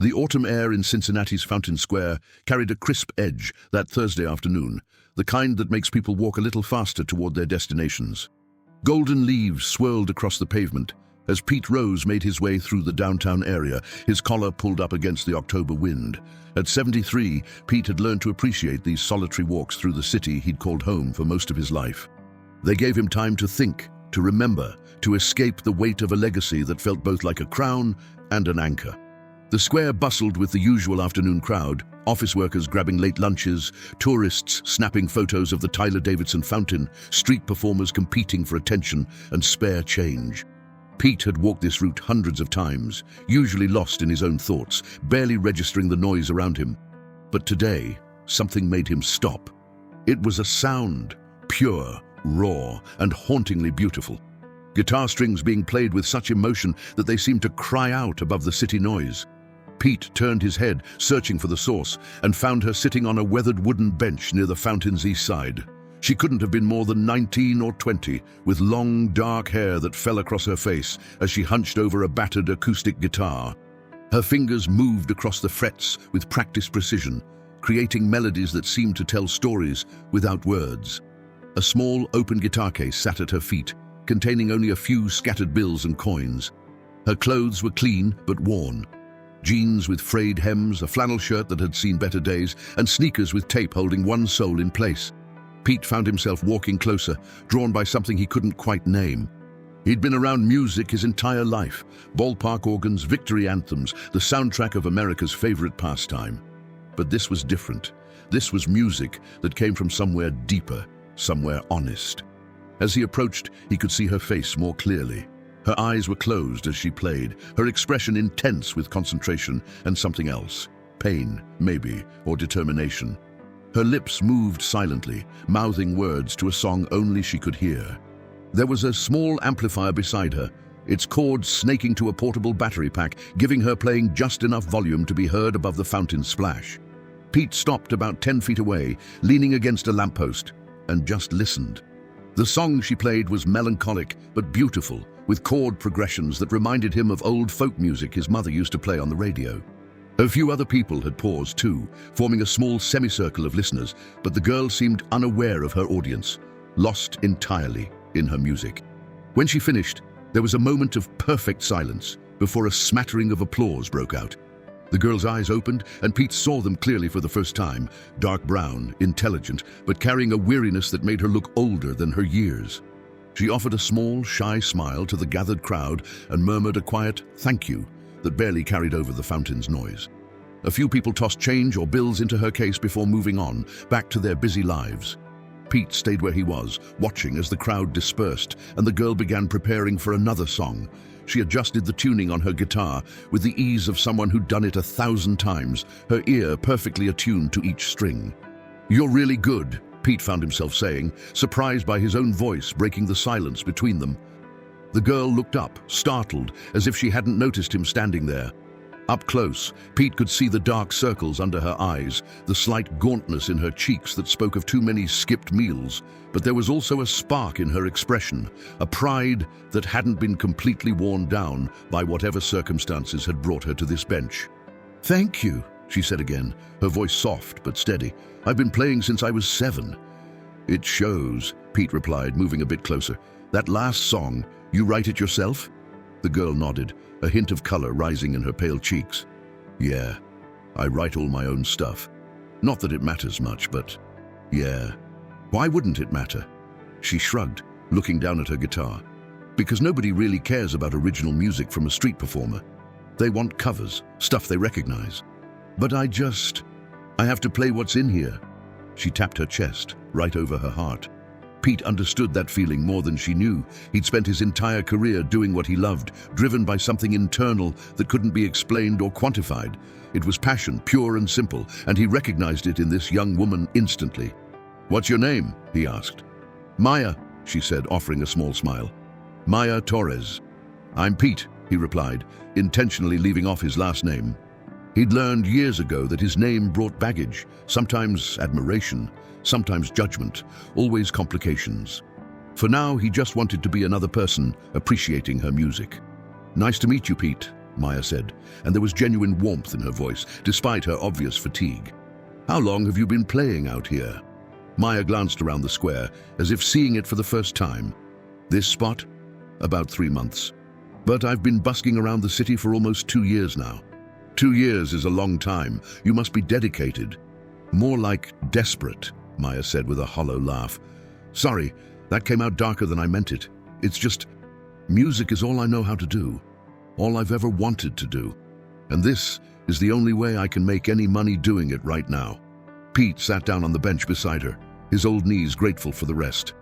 The autumn air in Cincinnati's Fountain Square carried a crisp edge that Thursday afternoon, the kind that makes people walk a little faster toward their destinations. Golden leaves swirled across the pavement as Pete Rose made his way through the downtown area, his collar pulled up against the October wind. At 73, Pete had learned to appreciate these solitary walks through the city he'd called home for most of his life. They gave him time to think, to remember, to escape the weight of a legacy that felt both like a crown and an anchor. The square bustled with the usual afternoon crowd, office workers grabbing late lunches, tourists snapping photos of the Tyler Davidson fountain, street performers competing for attention and spare change. Pete had walked this route hundreds of times, usually lost in his own thoughts, barely registering the noise around him. But today, something made him stop. It was a sound, pure, raw, and hauntingly beautiful. Guitar strings being played with such emotion that they seemed to cry out above the city noise. Pete turned his head, searching for the source, and found her sitting on a weathered wooden bench near the fountain's east side. She couldn't have been more than 19 or 20, with long, dark hair that fell across her face as she hunched over a battered acoustic guitar. Her fingers moved across the frets with practiced precision, creating melodies that seemed to tell stories without words. A small, open guitar case sat at her feet, containing only a few scattered bills and coins. Her clothes were clean but worn. Jeans with frayed hems, a flannel shirt that had seen better days, and sneakers with tape holding one sole in place. Pete found himself walking closer, drawn by something he couldn't quite name. He'd been around music his entire life, ballpark organs, victory anthems, the soundtrack of America's favorite pastime. But this was different. This was music that came from somewhere deeper, somewhere honest. As he approached, he could see her face more clearly. Her eyes were closed as she played, her expression intense with concentration and something else. Pain, maybe, or determination. Her lips moved silently, mouthing words to a song only she could hear. There was a small amplifier beside her, its cords snaking to a portable battery pack, giving her playing just enough volume to be heard above the fountain's splash. Pete stopped about 10 feet away, leaning against a lamppost, and just listened. The song she played was melancholic but beautiful, with chord progressions that reminded him of old folk music his mother used to play on the radio. A few other people had paused too, forming a small semicircle of listeners, but the girl seemed unaware of her audience, lost entirely in her music. When she finished, there was a moment of perfect silence before a smattering of applause broke out. The girl's eyes opened, and Pete saw them clearly for the first time, dark brown, intelligent, but carrying a weariness that made her look older than her years. She offered a small, shy smile to the gathered crowd and murmured a quiet "thank you" that barely carried over the fountain's noise. A few people tossed change or bills into her case before moving on, back to their busy lives. Pete stayed where he was, watching as the crowd dispersed and the girl began preparing for another song. She adjusted the tuning on her guitar with the ease of someone who'd done it 1,000 times, her ear perfectly attuned to each string. "You're really good," Pete found himself saying, surprised by his own voice breaking the silence between them. The girl looked up, startled, as if she hadn't noticed him standing there. Up close, Pete could see the dark circles under her eyes, the slight gauntness in her cheeks that spoke of too many skipped meals. But there was also a spark in her expression, a pride that hadn't been completely worn down by whatever circumstances had brought her to this bench. "Thank you," she said again, her voice soft but steady. "I've been playing since I was 7. "It shows," Pete replied, moving a bit closer. "That last song, you write it yourself?" The girl nodded, a hint of color rising in her pale cheeks. "Yeah, I write all my own stuff. Not that it matters much, but yeah. Why wouldn't it matter?" She shrugged, looking down at her guitar. "Because nobody really cares about original music from a street performer. They want covers, stuff they recognize. But I have to play what's in here." She tapped her chest, right over her heart. Pete understood that feeling more than she knew. He'd spent his entire career doing what he loved, driven by something internal that couldn't be explained or quantified. It was passion, pure and simple, and he recognized it in this young woman instantly. "What's your name?" he asked. "Maya," she said, offering a small smile. "Maya Torres." "I'm Pete," he replied, intentionally leaving off his last name. He'd learned years ago that his name brought baggage, sometimes admiration, sometimes judgment, always complications. For now, he just wanted to be another person appreciating her music. "Nice to meet you, Pete," Maya said, and there was genuine warmth in her voice, despite her obvious fatigue. How long have you been playing out here? Maya glanced around the square, as if seeing it for the first time. This spot? About 3 months. But I've been busking around the city for almost 2 years now. 2 years is a long time. You must be dedicated. More like desperate, Maya said with a hollow laugh. Sorry, that came out darker than I meant it. It's just, music is all I know how to do. All I've ever wanted to do. And this is the only way I can make any money doing it right now. Pete sat down on the bench beside her, his old knees grateful for the rest.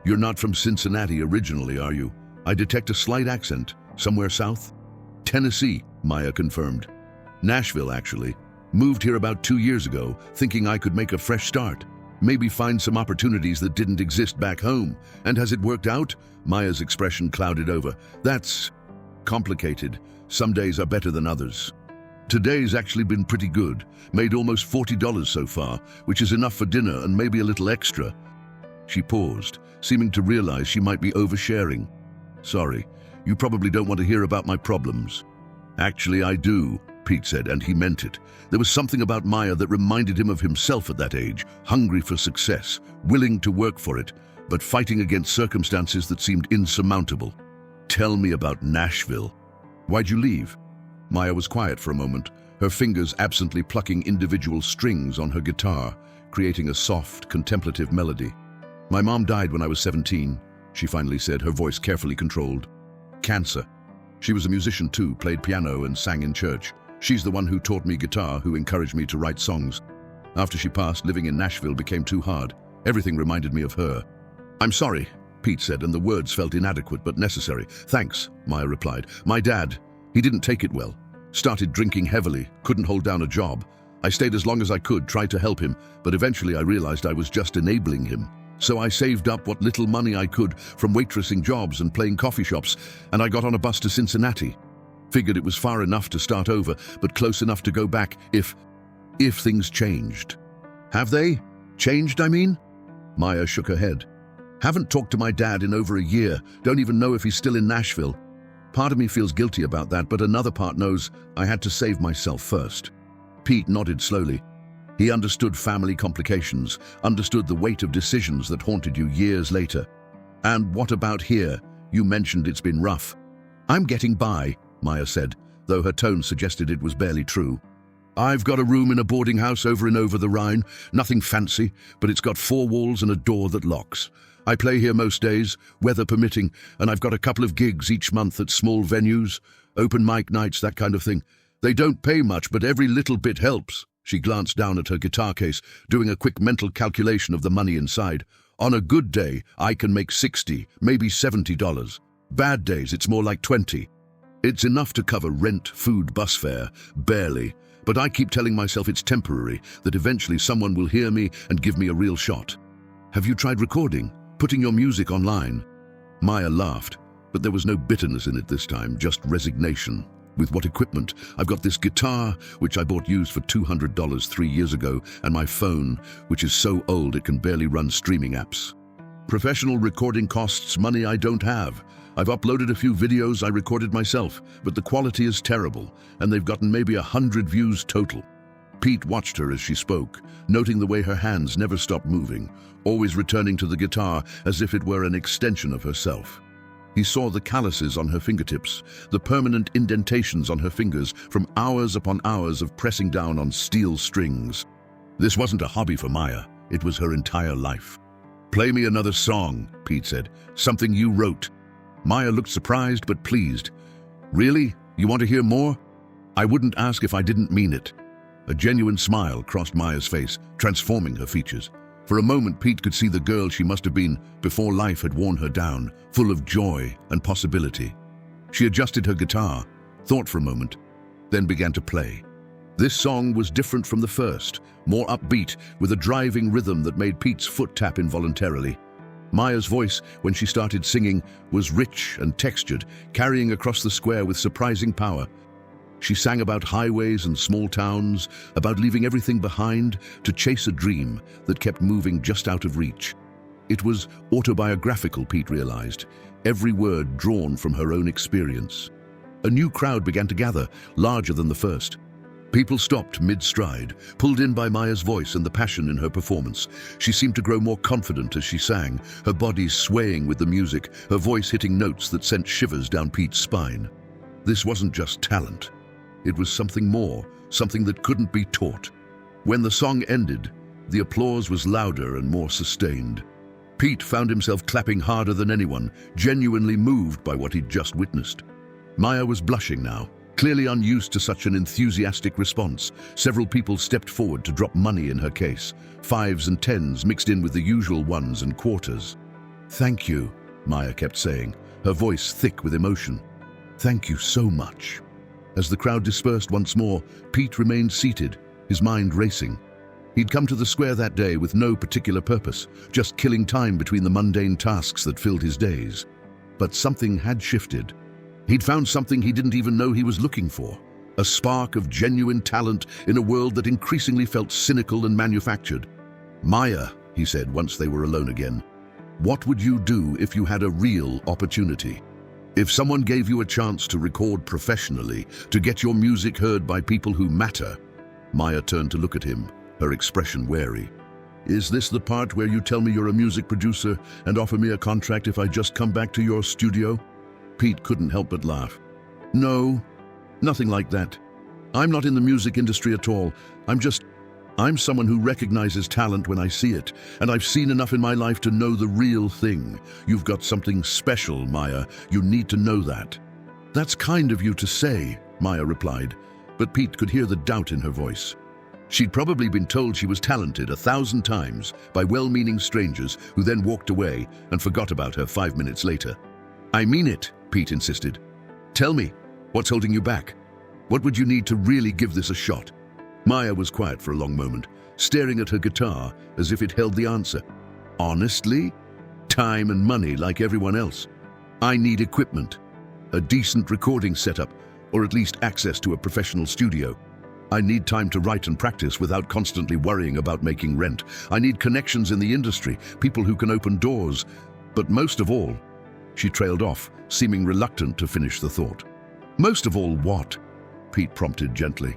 You're not from Cincinnati originally, are you? I detect a slight accent. Somewhere south? Tennessee, Maya confirmed. Nashville, actually. Moved here about 2 years ago, thinking I could make a fresh start. Maybe find some opportunities that didn't exist back home. And has it worked out? Maya's expression clouded over. That's complicated. Some days are better than others. Today's actually been pretty good. Made almost $40 so far, which is enough for dinner and maybe a little extra. She paused, seeming to realize she might be oversharing. Sorry, you probably don't want to hear about my problems. Actually, I do, Pete said, and he meant it. There was something about Maya that reminded him of himself at that age, hungry for success, willing to work for it, but fighting against circumstances that seemed insurmountable. Tell me about Nashville. Why'd you leave? Maya was quiet for a moment, her fingers absently plucking individual strings on her guitar, creating a soft, contemplative melody. My mom died when I was 17, she finally said, her voice carefully controlled. Cancer. She was a musician too, played piano and sang in church. She's the one who taught me guitar, who encouraged me to write songs. After she passed, living in Nashville became too hard. Everything reminded me of her. I'm sorry, Pete said, and the words felt inadequate but necessary. Thanks, Maya replied. My dad, he didn't take it well. Started drinking heavily, couldn't hold down a job. I stayed as long as I could, tried to help him, but eventually I realized I was just enabling him. So I saved up what little money I could from waitressing jobs and playing coffee shops, and I got on a bus to Cincinnati. Figured it was far enough to start over, but close enough to go back if things changed. Have they? Changed, I mean? Maya shook her head. Haven't talked to my dad in over a year, don't even know if he's still in Nashville. Part of me feels guilty about that, but another part knows I had to save myself first. Pete nodded slowly. He understood family complications, understood the weight of decisions that haunted you years later. And what about here? You mentioned it's been rough. I'm getting by, Maya said, though her tone suggested it was barely true. I've got a room in a boarding house over the Rhine, nothing fancy, but it's got 4 walls and a door that locks. I play here most days, weather permitting, and I've got a couple of gigs each month at small venues, open mic nights, that kind of thing. They don't pay much, but every little bit helps. She glanced down at her guitar case, doing a quick mental calculation of the money inside. On a good day, I can make $60, maybe $70. Bad days, it's more like 20. It's enough to cover rent, food, bus fare, barely. But I keep telling myself it's temporary, that eventually someone will hear me and give me a real shot. Have you tried recording? Putting your music online? Maya laughed, but there was no bitterness in it this time, just resignation. With what equipment? I've got this guitar, which I bought used for $200 3 years ago, and my phone, which is so old it can barely run streaming apps. Professional recording costs money I don't have. I've uploaded a few videos I recorded myself, but the quality is terrible, and they've gotten maybe 100 views total. Pete watched her as she spoke, noting the way her hands never stopped moving, always returning to the guitar as if it were an extension of herself. He saw the calluses on her fingertips, the permanent indentations on her fingers from hours upon hours of pressing down on steel strings. This wasn't a hobby for Maya, it was her entire life. Play me another song, Pete said, something you wrote. Maya looked surprised but pleased. Really? You want to hear more? I wouldn't ask if I didn't mean it. A genuine smile crossed Maya's face, transforming her features. For a moment, Pete could see the girl she must have been before life had worn her down, full of joy and possibility. She adjusted her guitar, thought for a moment, then began to play. This song was different from the first, more upbeat, with a driving rhythm that made Pete's foot tap involuntarily. Maya's voice, when she started singing, was rich and textured, carrying across the square with surprising power. She sang about highways and small towns, about leaving everything behind to chase a dream that kept moving just out of reach. It was autobiographical, Pete realized, every word drawn from her own experience. A new crowd began to gather, larger than the first. People stopped mid-stride, pulled in by Maya's voice and the passion in her performance. She seemed to grow more confident as she sang, her body swaying with the music, her voice hitting notes that sent shivers down Pete's spine. This wasn't just talent. It was something more, something that couldn't be taught. When the song ended, the applause was louder and more sustained. Pete found himself clapping harder than anyone, genuinely moved by what he'd just witnessed. Maya was blushing now, clearly unused to such an enthusiastic response. Several people stepped forward to drop money in her case, 5s and 10s mixed in with the usual 1s and quarters. "Thank you," Maya kept saying, her voice thick with emotion. "Thank you so much." As the crowd dispersed once more, Pete remained seated, his mind racing. He'd come to the square that day with no particular purpose, just killing time between the mundane tasks that filled his days. But something had shifted. He'd found something he didn't even know he was looking for, a spark of genuine talent in a world that increasingly felt cynical and manufactured. "Maya," he said once they were alone again, "what would you do if you had a real opportunity? If someone gave you a chance to record professionally, to get your music heard by people who matter?" Maya turned to look at him, her expression wary. "Is this the part where you tell me you're a music producer and offer me a contract if I just come back to your studio?" Pete couldn't help but laugh. "No, nothing like that. I'm not in the music industry at all. I'm someone who recognizes talent when I see it, and I've seen enough in my life to know the real thing. You've got something special, Maya. You need to know that." "That's kind of you to say," Maya replied, but Pete could hear the doubt in her voice. She'd probably been told she was talented 1,000 times by well-meaning strangers who then walked away and forgot about her 5 minutes later. "I mean it," Pete insisted. "Tell me, what's holding you back? What would you need to really give this a shot?" Maya was quiet for a long moment, staring at her guitar as if it held the answer. "Honestly, time and money like everyone else. I need equipment, a decent recording setup, or at least access to a professional studio. I need time to write and practice without constantly worrying about making rent. I need connections in the industry, people who can open doors. But most of all," she trailed off, seeming reluctant to finish the thought. "Most of all what?" Pete prompted gently.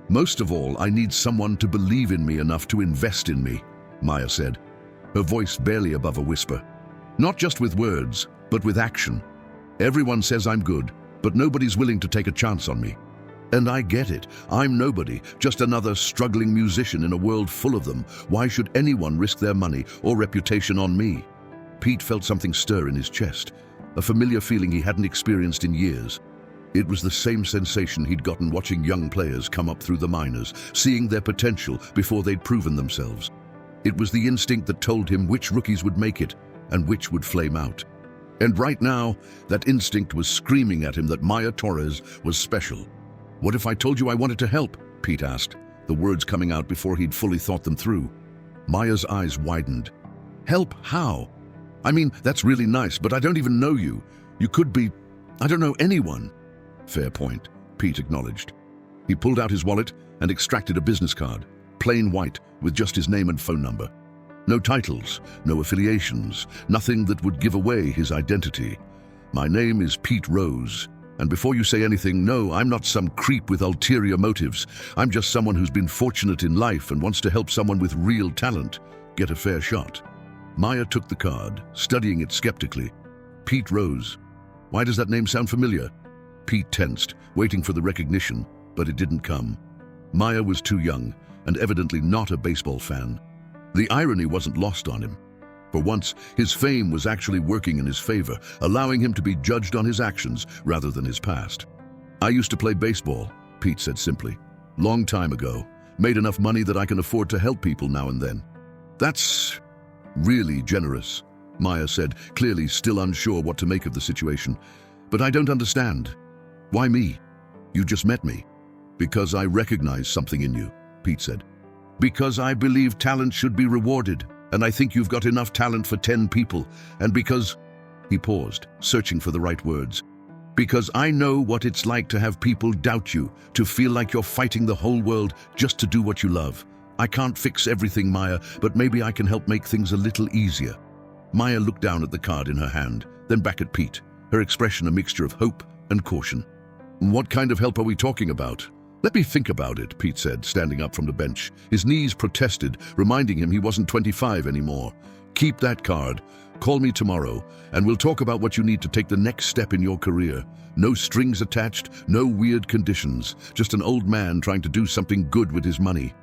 "Most of all, I need someone to believe in me enough to invest in me," Maya said, her voice barely above a whisper. "Not just with words, but with action. Everyone says I'm good, but nobody's willing to take a chance on me. And I get it. I'm nobody, just another struggling musician in a world full of them. Why should anyone risk their money or reputation on me?" Pete felt something stir in his chest, a familiar feeling he hadn't experienced in years. It was the same sensation he'd gotten watching young players come up through the minors, seeing their potential before they'd proven themselves. It was the instinct that told him which rookies would make it and which would flame out. And right now, that instinct was screaming at him that Maya Torres was special. "What if I told you I wanted to help?" Pete asked, the words coming out before he'd fully thought them through. Maya's eyes widened. "Help? How? I mean, that's really nice, but I don't even know you. You could be... I don't know anyone." "Fair point," Pete acknowledged. He pulled out his wallet and extracted a business card, plain white, with just his name and phone number. No titles, no affiliations, nothing that would give away his identity. "My name is Pete Rose. And before you say anything, no, I'm not some creep with ulterior motives. I'm just someone who's been fortunate in life and wants to help someone with real talent get a fair shot." Maya took the card, studying it skeptically. "Pete Rose. Why does that name sound familiar?" Pete tensed, waiting for the recognition, but it didn't come. Maya was too young, and evidently not a baseball fan. The irony wasn't lost on him. For once, his fame was actually working in his favor, allowing him to be judged on his actions rather than his past. "I used to play baseball," Pete said simply. "Long time ago. Made enough money that I can afford to help people now and then." "That's really generous," Maya said, clearly still unsure what to make of the situation. "But I don't understand. Why me? You just met me." "Because I recognize something in you," Pete said. "Because I believe talent should be rewarded. And I think you've got enough talent for 10 people. And because..." He paused, searching for the right words. "Because I know what it's like to have people doubt you, to feel like you're fighting the whole world just to do what you love. I can't fix everything, Maya, but maybe I can help make things a little easier." Maya looked down at the card in her hand, then back at Pete, her expression a mixture of hope and caution. What kind of help are we talking about? Let me think about it, Pete said, standing up from the bench. His knees protested, reminding him he wasn't 25 anymore. Keep that card. Call me tomorrow, and we'll talk about what you need to take the next step in your career. No strings attached, no weird conditions. Just an old man trying to do something good with his money.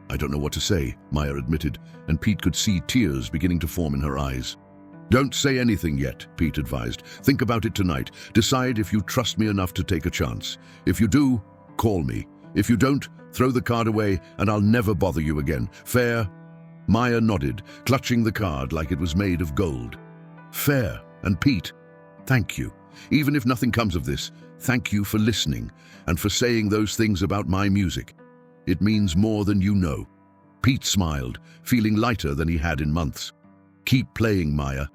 I don't know what to say, Maya admitted, and Pete could see tears beginning to form in her eyes. Don't say anything yet, Pete advised. Think about it tonight. Decide if you trust me enough to take a chance. If you do, call me. If you don't, throw the card away and I'll never bother you again. Fair? Maya nodded, clutching the card like it was made of gold. Fair. And Pete, thank you. Even if nothing comes of this, thank you for listening and for saying those things about my music. It means more than you know. Pete smiled, feeling lighter than he had in months. Keep playing, Maya.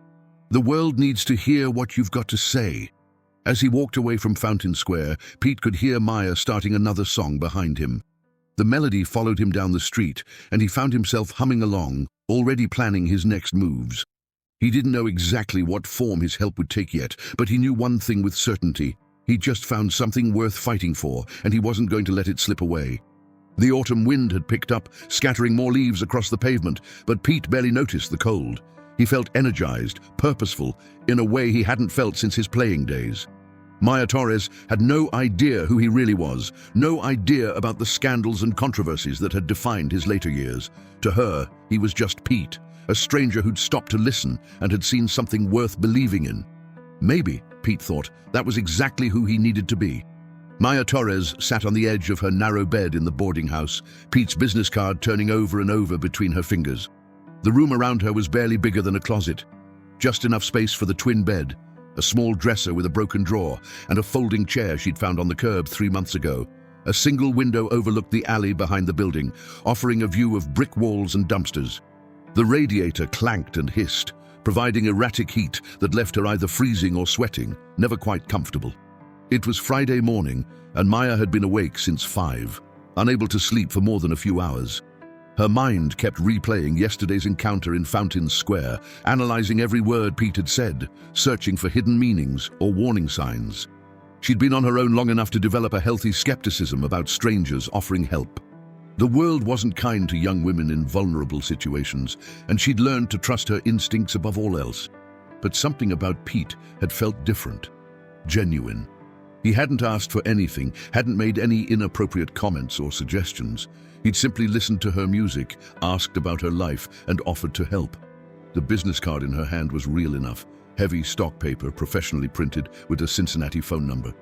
The world needs to hear what you've got to say. As he walked away from Fountain Square, Pete could hear Maya starting another song behind him. The melody followed him down the street, and he found himself humming along, already planning his next moves. He didn't know exactly what form his help would take yet, but he knew one thing with certainty. He'd just found something worth fighting for, and he wasn't going to let it slip away. The autumn wind had picked up, scattering more leaves across the pavement, but Pete barely noticed the cold. He felt energized, purposeful, in a way he hadn't felt since his playing days. Maya Torres had no idea who he really was, no idea about the scandals and controversies that had defined his later years. To her, he was just Pete, a stranger who'd stopped to listen and had seen something worth believing in. Maybe, Pete thought, that was exactly who he needed to be. Maya Torres sat on the edge of her narrow bed in the boarding house, Pete's business card turning over and over between her fingers. The room around her was barely bigger than a closet. Just enough space for the twin bed, a small dresser with a broken drawer, and a folding chair she'd found on the curb 3 months ago. A single window overlooked the alley behind the building, offering a view of brick walls and dumpsters. The radiator clanked and hissed, providing erratic heat that left her either freezing or sweating, never quite comfortable. It was Friday morning, and Maya had been awake since 5, unable to sleep for more than a few hours. Her mind kept replaying yesterday's encounter in Fountain Square, analyzing every word Pete had said, searching for hidden meanings or warning signs. She'd been on her own long enough to develop a healthy skepticism about strangers offering help. The world wasn't kind to young women in vulnerable situations, and she'd learned to trust her instincts above all else. But something about Pete had felt different, genuine. He hadn't asked for anything, hadn't made any inappropriate comments or suggestions. He'd simply listened to her music, asked about her life, and offered to help. The business card in her hand was real enough, heavy stock paper, professionally printed, with a Cincinnati phone number.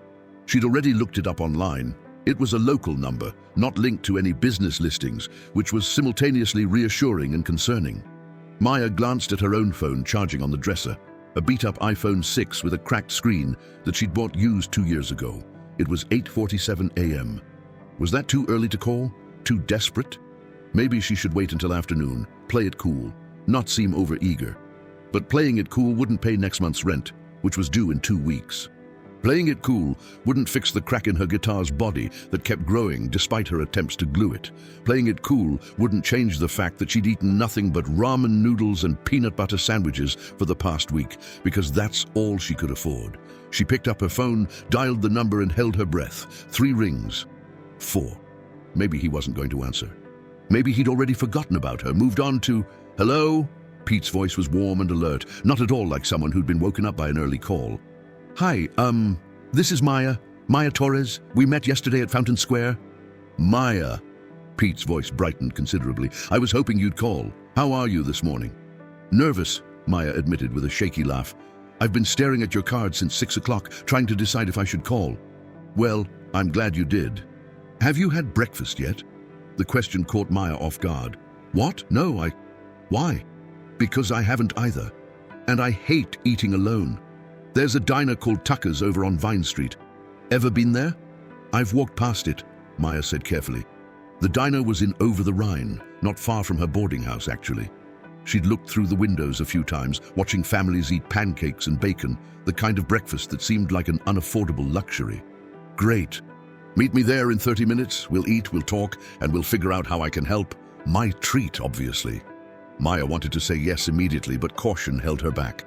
She'd already looked it up online. It was a local number, not linked to any business listings, which was simultaneously reassuring and concerning. Maya glanced at her own phone charging on the dresser, a beat-up iPhone 6 with a cracked screen that she'd bought used 2 years ago. It was 8:47 a.m. Was that too early to call? Too desperate? Maybe she should wait until afternoon, play it cool, not seem over-eager. But playing it cool wouldn't pay next month's rent, which was due in 2 weeks. Playing it cool wouldn't fix the crack in her guitar's body that kept growing despite her attempts to glue it. Playing it cool wouldn't change the fact that she'd eaten nothing but ramen noodles and peanut butter sandwiches for the past week, because that's all she could afford. She picked up her phone, dialed the number and held her breath. 3 rings. 4. Maybe he wasn't going to answer. Maybe he'd already forgotten about her, moved on to, "Hello?" Pete's voice was warm and alert, not at all like someone who'd been woken up by an early call. "Hi, this is Maya Torres. We met yesterday at Fountain Square." "Maya." Pete's voice brightened considerably. "I was hoping you'd call. How are you this morning?" "Nervous," Maya admitted with a shaky laugh. "I've been staring at your card since 6 o'clock, trying to decide if I should call." "Well, I'm glad you did. Have you had breakfast yet?" The question caught Maya off guard. "What? No, Why?" "Because I haven't either. And I hate eating alone. There's a diner called Tucker's over on Vine Street. Ever been there?" "I've walked past it," Maya said carefully. The diner was in Over the Rhine, not far from her boarding house, actually. She'd looked through the windows a few times, watching families eat pancakes and bacon, the kind of breakfast that seemed like an unaffordable luxury. "Great. Meet me there in 30 minutes. We'll eat, we'll talk, and we'll figure out how I can help. My treat, obviously." Maya wanted to say yes immediately, but caution held her back.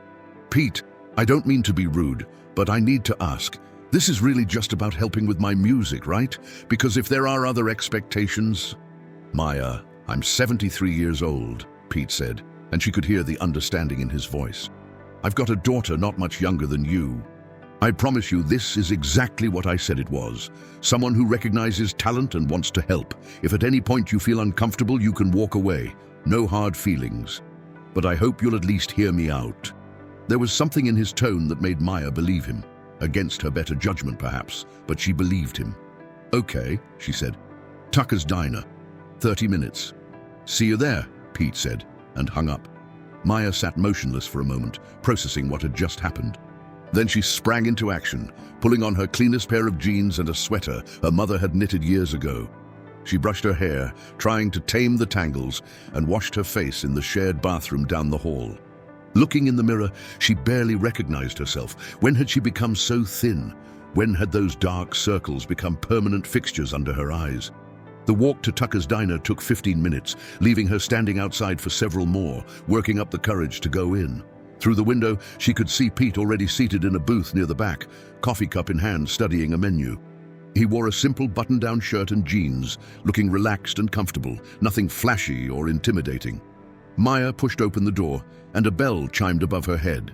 "Pete, I don't mean to be rude, but I need to ask. This is really just about helping with my music, right? Because if there are other expectations... Maya, I'm 73 years old, Pete said, and she could hear the understanding in his voice. I've got a daughter not much younger than you. I promise you this is exactly what I said it was. Someone who recognizes talent and wants to help. If at any point you feel uncomfortable, you can walk away. No hard feelings. But I hope you'll at least hear me out. There was something in his tone that made Maya believe him. Against her better judgment, perhaps, but she believed him. Okay, she said. Tucker's Diner. 30 minutes. See you there, Pete said, and hung up. Maya sat motionless for a moment, processing what had just happened. Then she sprang into action, pulling on her cleanest pair of jeans and a sweater her mother had knitted years ago. She brushed her hair, trying to tame the tangles, and washed her face in the shared bathroom down the hall. Looking in the mirror, she barely recognized herself. When had she become so thin? When had those dark circles become permanent fixtures under her eyes? The walk to Tucker's Diner took 15 minutes, leaving her standing outside for several more, working up the courage to go in. Through the window, she could see Pete already seated in a booth near the back, coffee cup in hand, studying a menu. He wore a simple button-down shirt and jeans, looking relaxed and comfortable, nothing flashy or intimidating. Maya pushed open the door, and a bell chimed above her head.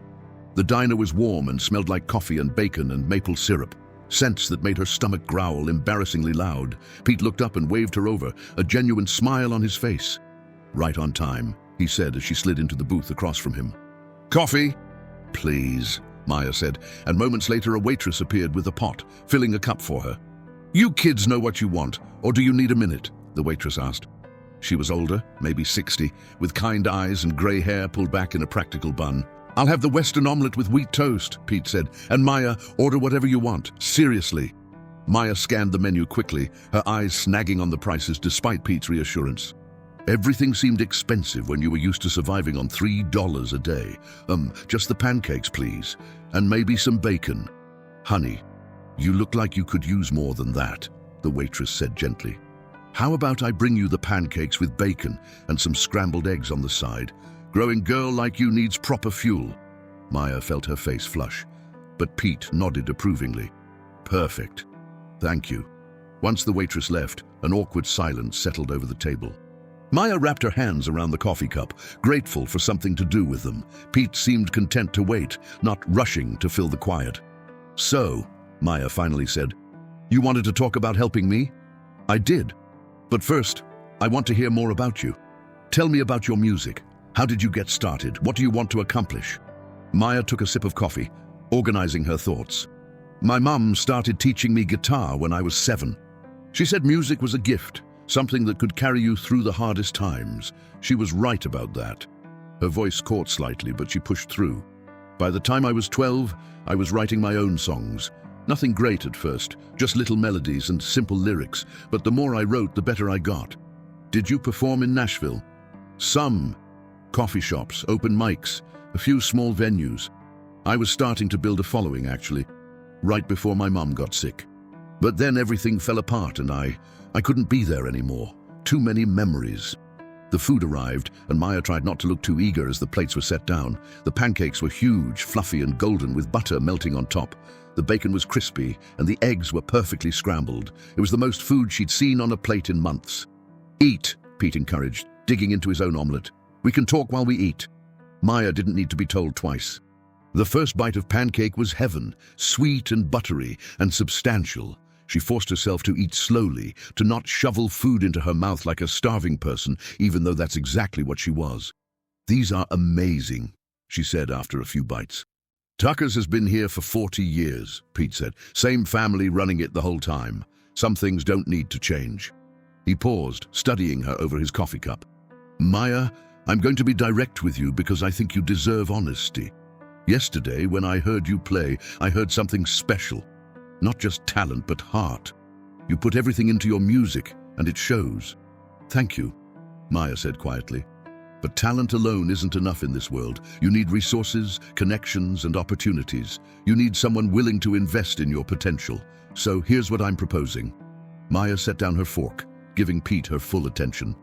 The diner was warm and smelled like coffee and bacon and maple syrup, scents that made her stomach growl embarrassingly loud. Pete looked up and waved her over, a genuine smile on his face. "Right on time," he said as she slid into the booth across from him. "Coffee?" "Please," Maya said, and moments later a waitress appeared with a pot, filling a cup for her. "You kids know what you want, or do you need a minute?" the waitress asked. She was older, maybe 60, with kind eyes and grey hair pulled back in a practical bun. "I'll have the Western omelette with wheat toast," Pete said, "and Maya, order whatever you want, seriously." Maya scanned the menu quickly, her eyes snagging on the prices despite Pete's reassurance. "Everything seemed expensive when you were used to surviving on $3 a day. Just the pancakes, please, and maybe some bacon." "Honey, you look like you could use more than that," the waitress said gently. "How about I bring you the pancakes with bacon and some scrambled eggs on the side? Growing girl like you needs proper fuel." Maya felt her face flush, but Pete nodded approvingly. "Perfect. Thank you." Once the waitress left, an awkward silence settled over the table. Maya wrapped her hands around the coffee cup, grateful for something to do with them. Pete seemed content to wait, not rushing to fill the quiet. "So," Maya finally said, "you wanted to talk about helping me?" "I did. But first, I want to hear more about you. Tell me about your music. How did you get started? What do you want to accomplish?" Maya took a sip of coffee, organizing her thoughts. "My mum started teaching me guitar when I was 7. She said music was a gift, something that could carry you through the hardest times. She was right about that." Her voice caught slightly, but she pushed through. "By the time I was 12, I was writing my own songs. Nothing great at first, just little melodies and simple lyrics, but the more I wrote, the better I got." "Did you perform in Nashville?" "Some. Coffee shops, open mics, a few small venues. I was starting to build a following, actually, right before my mum got sick. But then everything fell apart and I couldn't be there anymore. Too many memories." The food arrived, and Maya tried not to look too eager as the plates were set down. The pancakes were huge, fluffy and golden, with butter melting on top. The bacon was crispy, and the eggs were perfectly scrambled. It was the most food she'd seen on a plate in months. "Eat," Pete encouraged, digging into his own omelette. "We can talk while we eat." Maya didn't need to be told twice. The first bite of pancake was heaven, sweet and buttery and substantial. She forced herself to eat slowly, to not shovel food into her mouth like a starving person, even though that's exactly what she was. "These are amazing," she said after a few bites. "Tucker's has been here for 40 years, Pete said. "Same family running it the whole time. Some things don't need to change." He paused, studying her over his coffee cup. "Maya, I'm going to be direct with you because I think you deserve honesty. Yesterday, when I heard you play, I heard something special. Not just talent, but heart. You put everything into your music, and it shows." "Thank you," Maya said quietly. "But talent alone isn't enough in this world. You need resources, connections, and opportunities. You need someone willing to invest in your potential. So here's what I'm proposing." Maya set down her fork, giving Pete her full attention.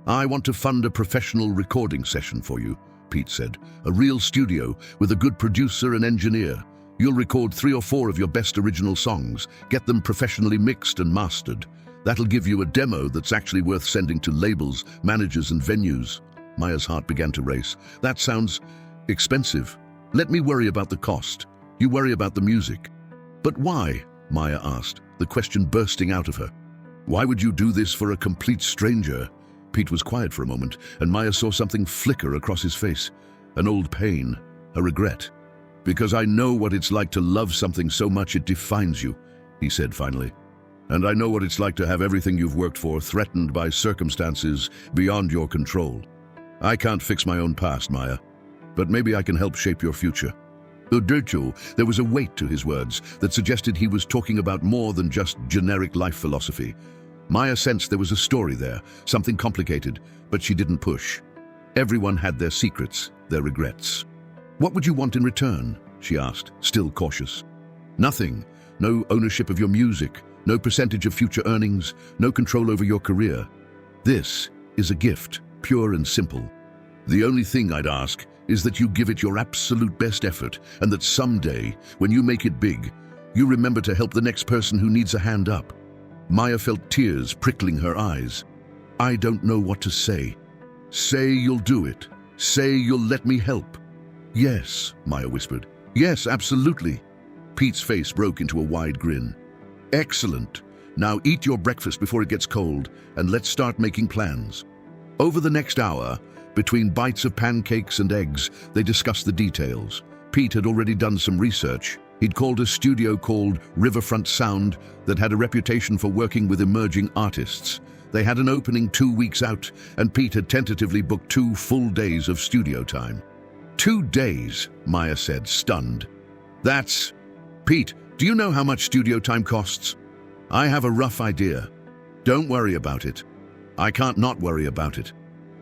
"I want to fund a professional recording session for you," Pete said. "A real studio with a good producer and engineer. You'll record 3 or 4 of your best original songs, get them professionally mixed and mastered. That'll give you a demo that's actually worth sending to labels, managers and venues. Maya's heart began to race. That sounds expensive. Let me worry about the cost. You worry about the music. But why? Maya asked, the question bursting out of her. Why would you do this for a complete stranger? Pete was quiet for a moment, and Maya saw something flicker across his face. An old pain, a regret. Because I know what it's like to love something so much it defines you, he said finally. And I know what it's like to have everything you've worked for threatened by circumstances beyond your control. I can't fix my own past, Maya, but maybe I can help shape your future. There was a weight to his words that suggested he was talking about more than just generic life philosophy. Maya sensed there was a story there, something complicated, but she didn't push. Everyone had their secrets, their regrets. What would you want in return? She asked, still cautious. Nothing. No ownership of your music, no percentage of future earnings, no control over your career. This is a gift, pure and simple. The only thing I'd ask is that you give it your absolute best effort, and that someday, when you make it big, you remember to help the next person who needs a hand up. Maya felt tears prickling her eyes. I don't know what to say. Say you'll do it. Say you'll let me help. Yes, Maya whispered. Yes, absolutely. Pete's face broke into a wide grin. Excellent. Now eat your breakfast before it gets cold, and let's start making plans. Over the next hour, between bites of pancakes and eggs, they discussed the details. Pete had already done some research. He'd called a studio called Riverfront Sound that had a reputation for working with emerging artists. They had an opening 2 weeks out, and Pete had tentatively booked 2 full days of studio time. 2 days, Maya said, stunned. That's... Pete, do you know how much studio time costs? I have a rough idea. Don't worry about it. I can't not worry about it.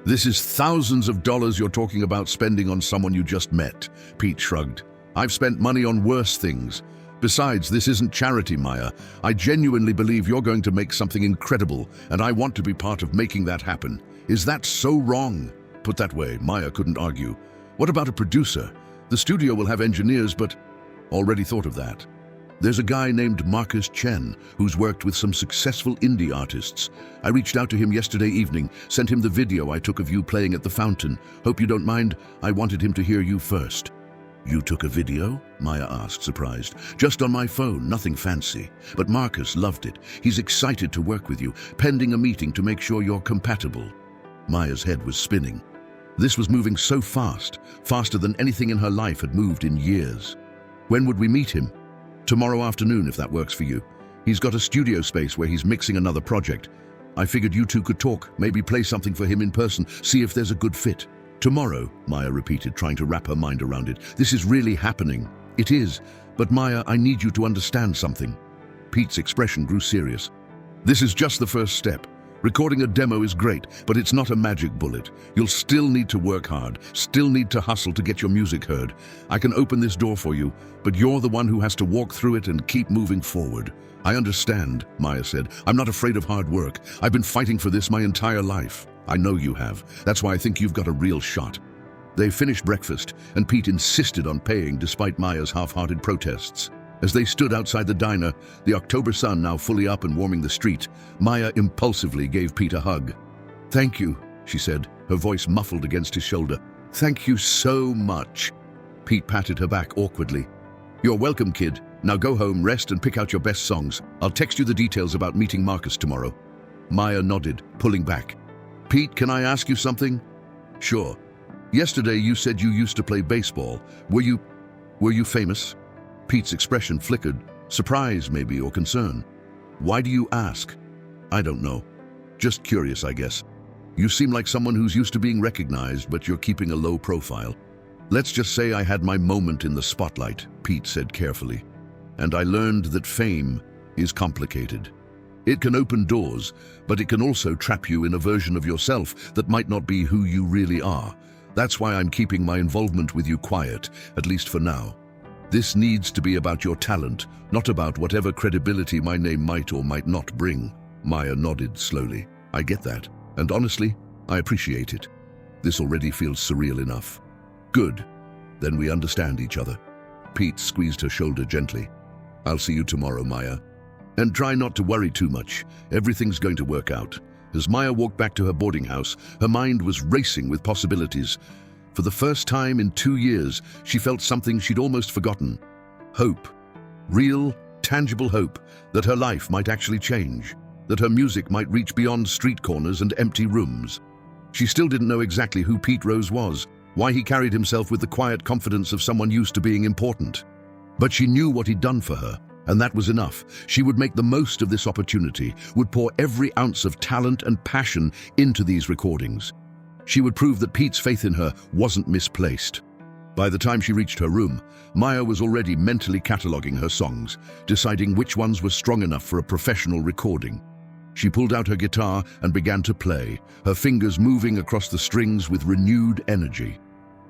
This is thousands of dollars you're talking about spending on someone you just met, Pete shrugged. I've spent money on worse things. Besides, this isn't charity, Maya. I genuinely believe you're going to make something incredible, and I want to be part of making that happen. Is that so wrong? Put that way, Maya couldn't argue. What about a producer? The studio will have engineers, but... Already thought of that. There's a guy named Marcus Chen who's worked with some successful indie artists. I reached out to him yesterday evening, sent him the video I took of you playing at the fountain. Hope you don't mind. I wanted him to hear you first. You took a video? Maya asked, surprised. Just on my phone, nothing fancy. But Marcus loved it. He's excited to work with you, pending a meeting to make sure you're compatible. Maya's head was spinning. This was moving so fast, faster than anything in her life had moved in years. When would we meet him? Tomorrow afternoon, if that works for you. He's got a studio space where he's mixing another project. I figured you two could talk, maybe play something for him in person, see if there's a good fit. Tomorrow, Maya repeated, trying to wrap her mind around it. This is really happening. It is. But Maya, I need you to understand something. Pete's expression grew serious. This is just the first step. Recording a demo is great, but it's not a magic bullet. You'll still need to work hard, still need to hustle to get your music heard. I can open this door for you, but you're the one who has to walk through it and keep moving forward. I understand, Maya said. I'm not afraid of hard work. I've been fighting for this my entire life. I know you have. That's why I think you've got a real shot. They finished breakfast, and Pete insisted on paying despite Maya's half-hearted protests. As they stood outside the diner, the October sun now fully up and warming the street, Maya impulsively gave Pete a hug. Thank you, she said, her voice muffled against his shoulder. Thank you so much. Pete patted her back awkwardly. You're welcome, kid. Now go home, rest, and pick out your best songs. I'll text you the details about meeting Marcus tomorrow. Maya nodded, pulling back. Pete, can I ask you something? Sure. Yesterday you said you used to play baseball. Were you famous? Pete's expression flickered, surprise maybe, or concern. Why do you ask? I don't know. Just curious, I guess. You seem like someone who's used to being recognized, but you're keeping a low profile. Let's just say I had my moment in the spotlight, Pete said carefully. And I learned that fame is complicated. It can open doors, but it can also trap you in a version of yourself that might not be who you really are. That's why I'm keeping my involvement with you quiet, at least for now. This needs to be about your talent, not about whatever credibility my name might or might not bring. Maya nodded slowly. I get that, and honestly, I appreciate it. This already feels surreal enough. Good. Then we understand each other. Pete squeezed her shoulder gently. "I'll see you tomorrow, Maya. And try not to worry too much. Everything's going to work out." As Maya walked back to her boarding house, her mind was racing with possibilities. For the first time in 2 years, she felt something she'd almost forgotten. Hope. Real, tangible hope that her life might actually change, that her music might reach beyond street corners and empty rooms. She still didn't know exactly who Pete Rose was, why he carried himself with the quiet confidence of someone used to being important. But she knew what he'd done for her, and that was enough. She would make the most of this opportunity, would pour every ounce of talent and passion into these recordings. She would prove that Pete's faith in her wasn't misplaced. By the time she reached her room, Maya was already mentally cataloguing her songs, deciding which ones were strong enough for a professional recording. She pulled out her guitar and began to play, her fingers moving across the strings with renewed energy.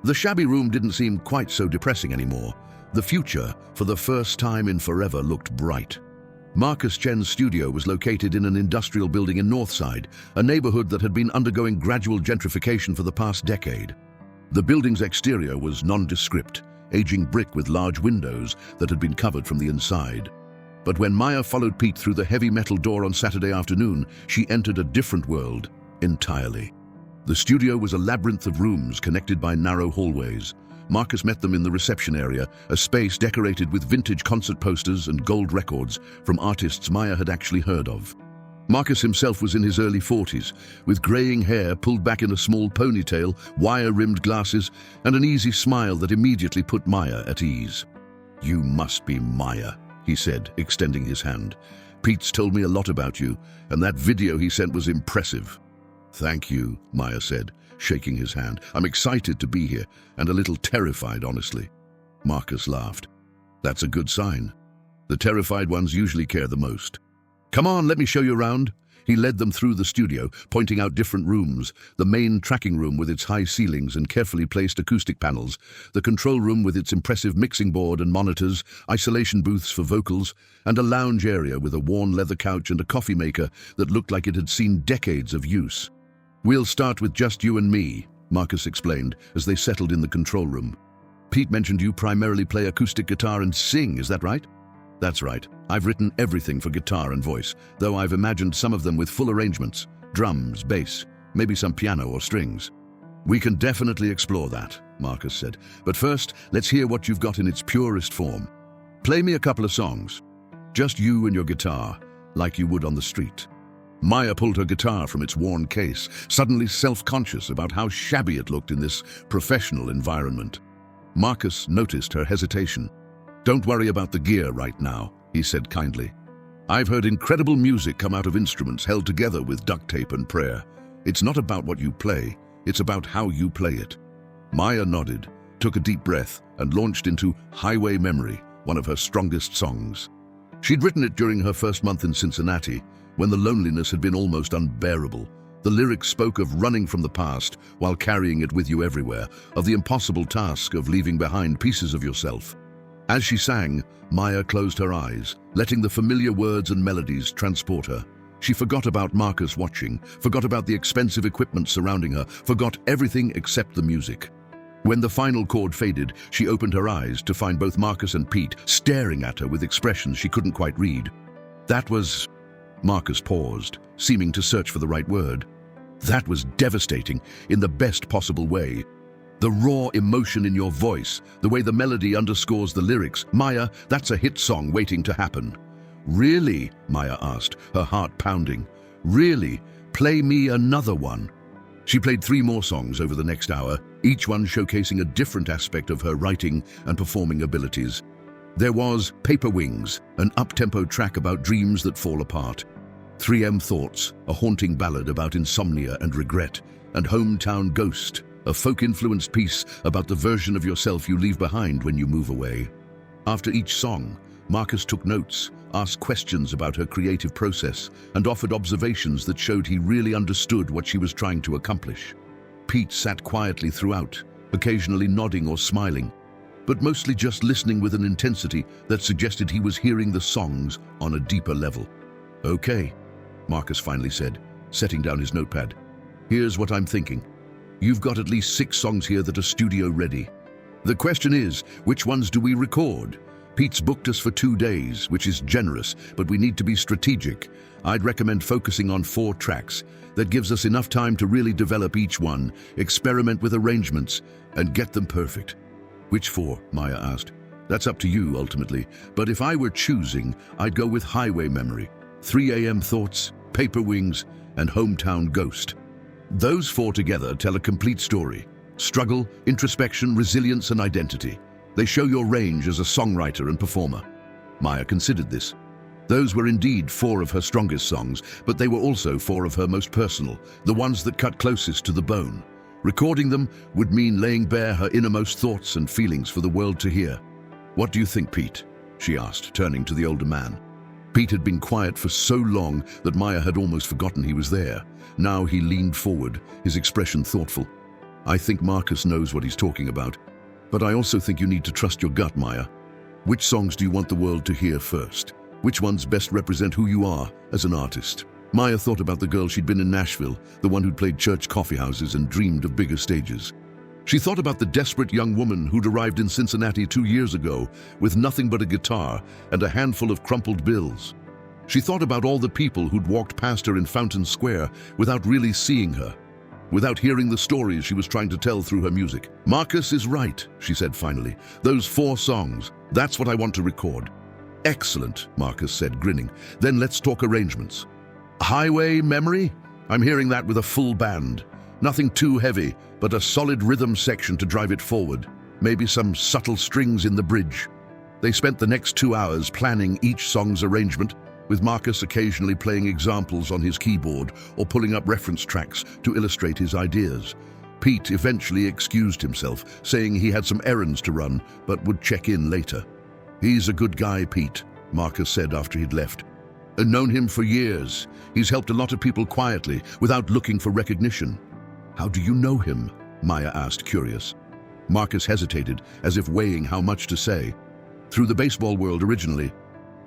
The shabby room didn't seem quite so depressing anymore. The future, for the first time in forever, looked bright. Marcus Chen's studio was located in an industrial building in Northside, a neighborhood that had been undergoing gradual gentrification for the past decade. The building's exterior was nondescript, aging brick with large windows that had been covered from the inside. But when Maya followed Pete through the heavy metal door on Saturday afternoon, she entered a different world entirely. The studio was a labyrinth of rooms connected by narrow hallways. Marcus met them in the reception area, a space decorated with vintage concert posters and gold records from artists Maya had actually heard of. Marcus himself was in his early 40s, with graying hair pulled back in a small ponytail, wire-rimmed glasses, and an easy smile that immediately put Maya at ease. "You must be Maya," he said, extending his hand. "Pete's told me a lot about you, and that video he sent was impressive." "Thank you," Maya said, shaking his hand. "I'm excited to be here, and a little terrified, honestly." Marcus laughed. "That's a good sign. The terrified ones usually care the most. Come on, let me show you around." He led them through the studio, pointing out different rooms: the main tracking room with its high ceilings and carefully placed acoustic panels, the control room with its impressive mixing board and monitors, isolation booths for vocals, and a lounge area with a worn leather couch and a coffee maker that looked like it had seen decades of use. "We'll start with just you and me," Marcus explained as they settled in the control room. "Pete mentioned you primarily play acoustic guitar and sing, is that right?" "That's right. I've written everything for guitar and voice, though I've imagined some of them with full arrangements, drums, bass, maybe some piano or strings." "We can definitely explore that," Marcus said. "But first, let's hear what you've got in its purest form. Play me a couple of songs. Just you and your guitar, like you would on the street." Maya pulled her guitar from its worn case, suddenly self-conscious about how shabby it looked in this professional environment. Marcus noticed her hesitation. "Don't worry about the gear right now," he said kindly. "I've heard incredible music come out of instruments held together with duct tape and prayer. It's not about what you play, it's about how you play it." Maya nodded, took a deep breath, and launched into Highway Memory, one of her strongest songs. She'd written it during her first month in Cincinnati, when the loneliness had been almost unbearable. The lyrics spoke of running from the past while carrying it with you everywhere, of the impossible task of leaving behind pieces of yourself. As she sang, Maya closed her eyes, letting the familiar words and melodies transport her. She forgot about Marcus watching, forgot about the expensive equipment surrounding her, forgot everything except the music. When the final chord faded, she opened her eyes to find both Marcus and Pete staring at her with expressions she couldn't quite read. "That was..." Marcus paused, seeming to search for the right word. "That was devastating, in the best possible way. The raw emotion in your voice, the way the melody underscores the lyrics. Maya, that's a hit song waiting to happen." "Really?" Maya asked, her heart pounding. "Really? Play me another one." She played 3 more songs over the next hour, each one showcasing a different aspect of her writing and performing abilities. There was Paper Wings, an up-tempo track about dreams that fall apart. 3M Thoughts, a haunting ballad about insomnia and regret. And Hometown Ghost, a folk-influenced piece about the version of yourself you leave behind when you move away. After each song, Marcus took notes, asked questions about her creative process, and offered observations that showed he really understood what she was trying to accomplish. Pete sat quietly throughout, occasionally nodding or smiling, but mostly just listening with an intensity that suggested he was hearing the songs on a deeper level. "Okay," Marcus finally said, setting down his notepad. "Here's what I'm thinking. You've got at least 6 songs here that are studio ready. The question is, which ones do we record? Pete's booked us for 2 days, which is generous, but we need to be strategic. I'd recommend focusing on 4 tracks. That gives us enough time to really develop each one, experiment with arrangements, and get them perfect. Which 4? Maya asked. That's up to you, ultimately. But if I were choosing, I'd go with Highway Memory, 3 a.m. Thoughts, Paper Wings, and Hometown Ghost. Those 4 together tell a complete story. Struggle, introspection, resilience, and identity. They show your range as a songwriter and performer. Maya considered this. Those were indeed 4 of her strongest songs, but they were also 4 of her most personal, the ones that cut closest to the bone. Recording them would mean laying bare her innermost thoughts and feelings for the world to hear. "What do you think, Pete?" she asked, turning to the older man. Pete had been quiet for so long that Maya had almost forgotten he was there. Now he leaned forward, his expression thoughtful. "I think Marcus knows what he's talking about. But I also think you need to trust your gut, Maya. Which songs do you want the world to hear first? Which ones best represent who you are as an artist?" Maya thought about the girl she'd been in Nashville, the one who'd played church coffeehouses and dreamed of bigger stages. She thought about the desperate young woman who'd arrived in Cincinnati 2 years ago with nothing but a guitar and a handful of crumpled bills. She thought about all the people who'd walked past her in Fountain Square without really seeing her, without hearing the stories she was trying to tell through her music. "Marcus is right," she said finally. "Those 4 songs, that's what I want to record." "Excellent," Marcus said, grinning. "Then let's talk arrangements." "Highway Memory? I'm hearing that with a full band. Nothing too heavy, but a solid rhythm section to drive it forward. Maybe some subtle strings in the bridge." They spent the next 2 hours planning each song's arrangement, with Marcus occasionally playing examples on his keyboard or pulling up reference tracks to illustrate his ideas. Pete eventually excused himself, saying he had some errands to run, but would check in later. "He's a good guy, Pete," Marcus said after he'd left. "I've known him for years. He's helped a lot of people quietly, without looking for recognition." "How do you know him?" Maya asked, curious. Marcus hesitated, as if weighing how much to say. "Through the baseball world originally.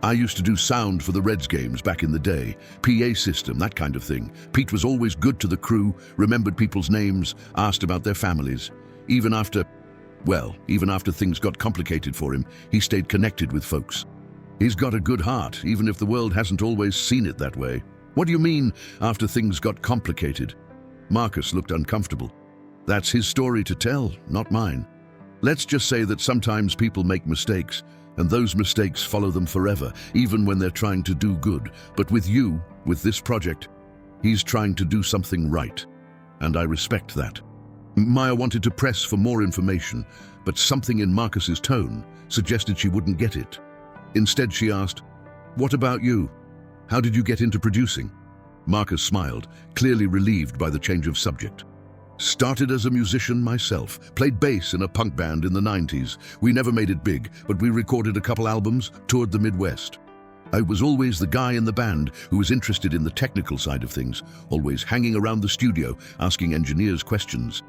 I used to do sound for the Reds games back in the day, PA system, that kind of thing. Pete was always good to the crew, remembered people's names, asked about their families. Even after things got complicated for him, he stayed connected with folks. He's got a good heart, even if the world hasn't always seen it that way." "What do you mean, after things got complicated?" Marcus looked uncomfortable. "That's his story to tell, not mine. Let's just say that sometimes people make mistakes, and those mistakes follow them forever, even when they're trying to do good. But with you, with this project, he's trying to do something right, and I respect that." Maya wanted to press for more information, but something in Marcus's tone suggested she wouldn't get it. Instead, she asked, "What about you? How did you get into producing?" Marcus smiled, clearly relieved by the change of subject. "Started as a musician myself, played bass in a punk band in the 90s. We never made it big, but we recorded a couple albums, toured the Midwest. I was always the guy in the band who was interested in the technical side of things, always hanging around the studio, asking engineers questions.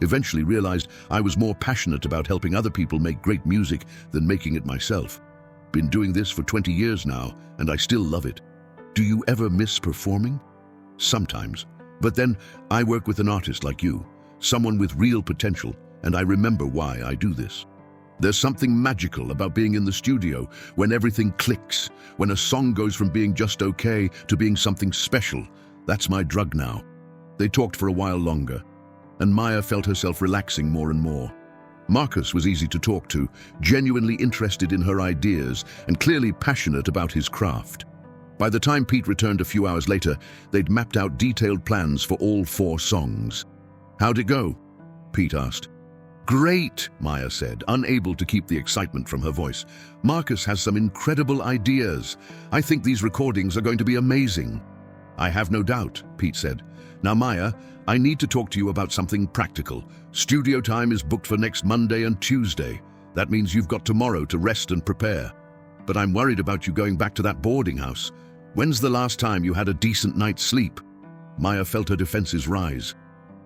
Eventually realized I was more passionate about helping other people make great music than making it myself. Been doing this for 20 years now, and I still love it. Do you ever miss performing?" "Sometimes. But then I work with an artist like you, someone with real potential, and I remember why I do this. There's something magical about being in the studio when everything clicks, when a song goes from being just okay to being something special. That's my drug now." They talked for a while longer, and Maya felt herself relaxing more and more. Marcus was easy to talk to, genuinely interested in her ideas and clearly passionate about his craft. By the time Pete returned a few hours later, they'd mapped out detailed plans for all 4 songs. "How'd it go?" Pete asked. "Great," Maya said, unable to keep the excitement from her voice. "Marcus has some incredible ideas. I think these recordings are going to be amazing." "I have no doubt," Pete said. "Now, Maya, I need to talk to you about something practical. Studio time is booked for next Monday and Tuesday. That means you've got tomorrow to rest and prepare. But I'm worried about you going back to that boarding house. When's the last time you had a decent night's sleep?" Maya felt her defenses rise.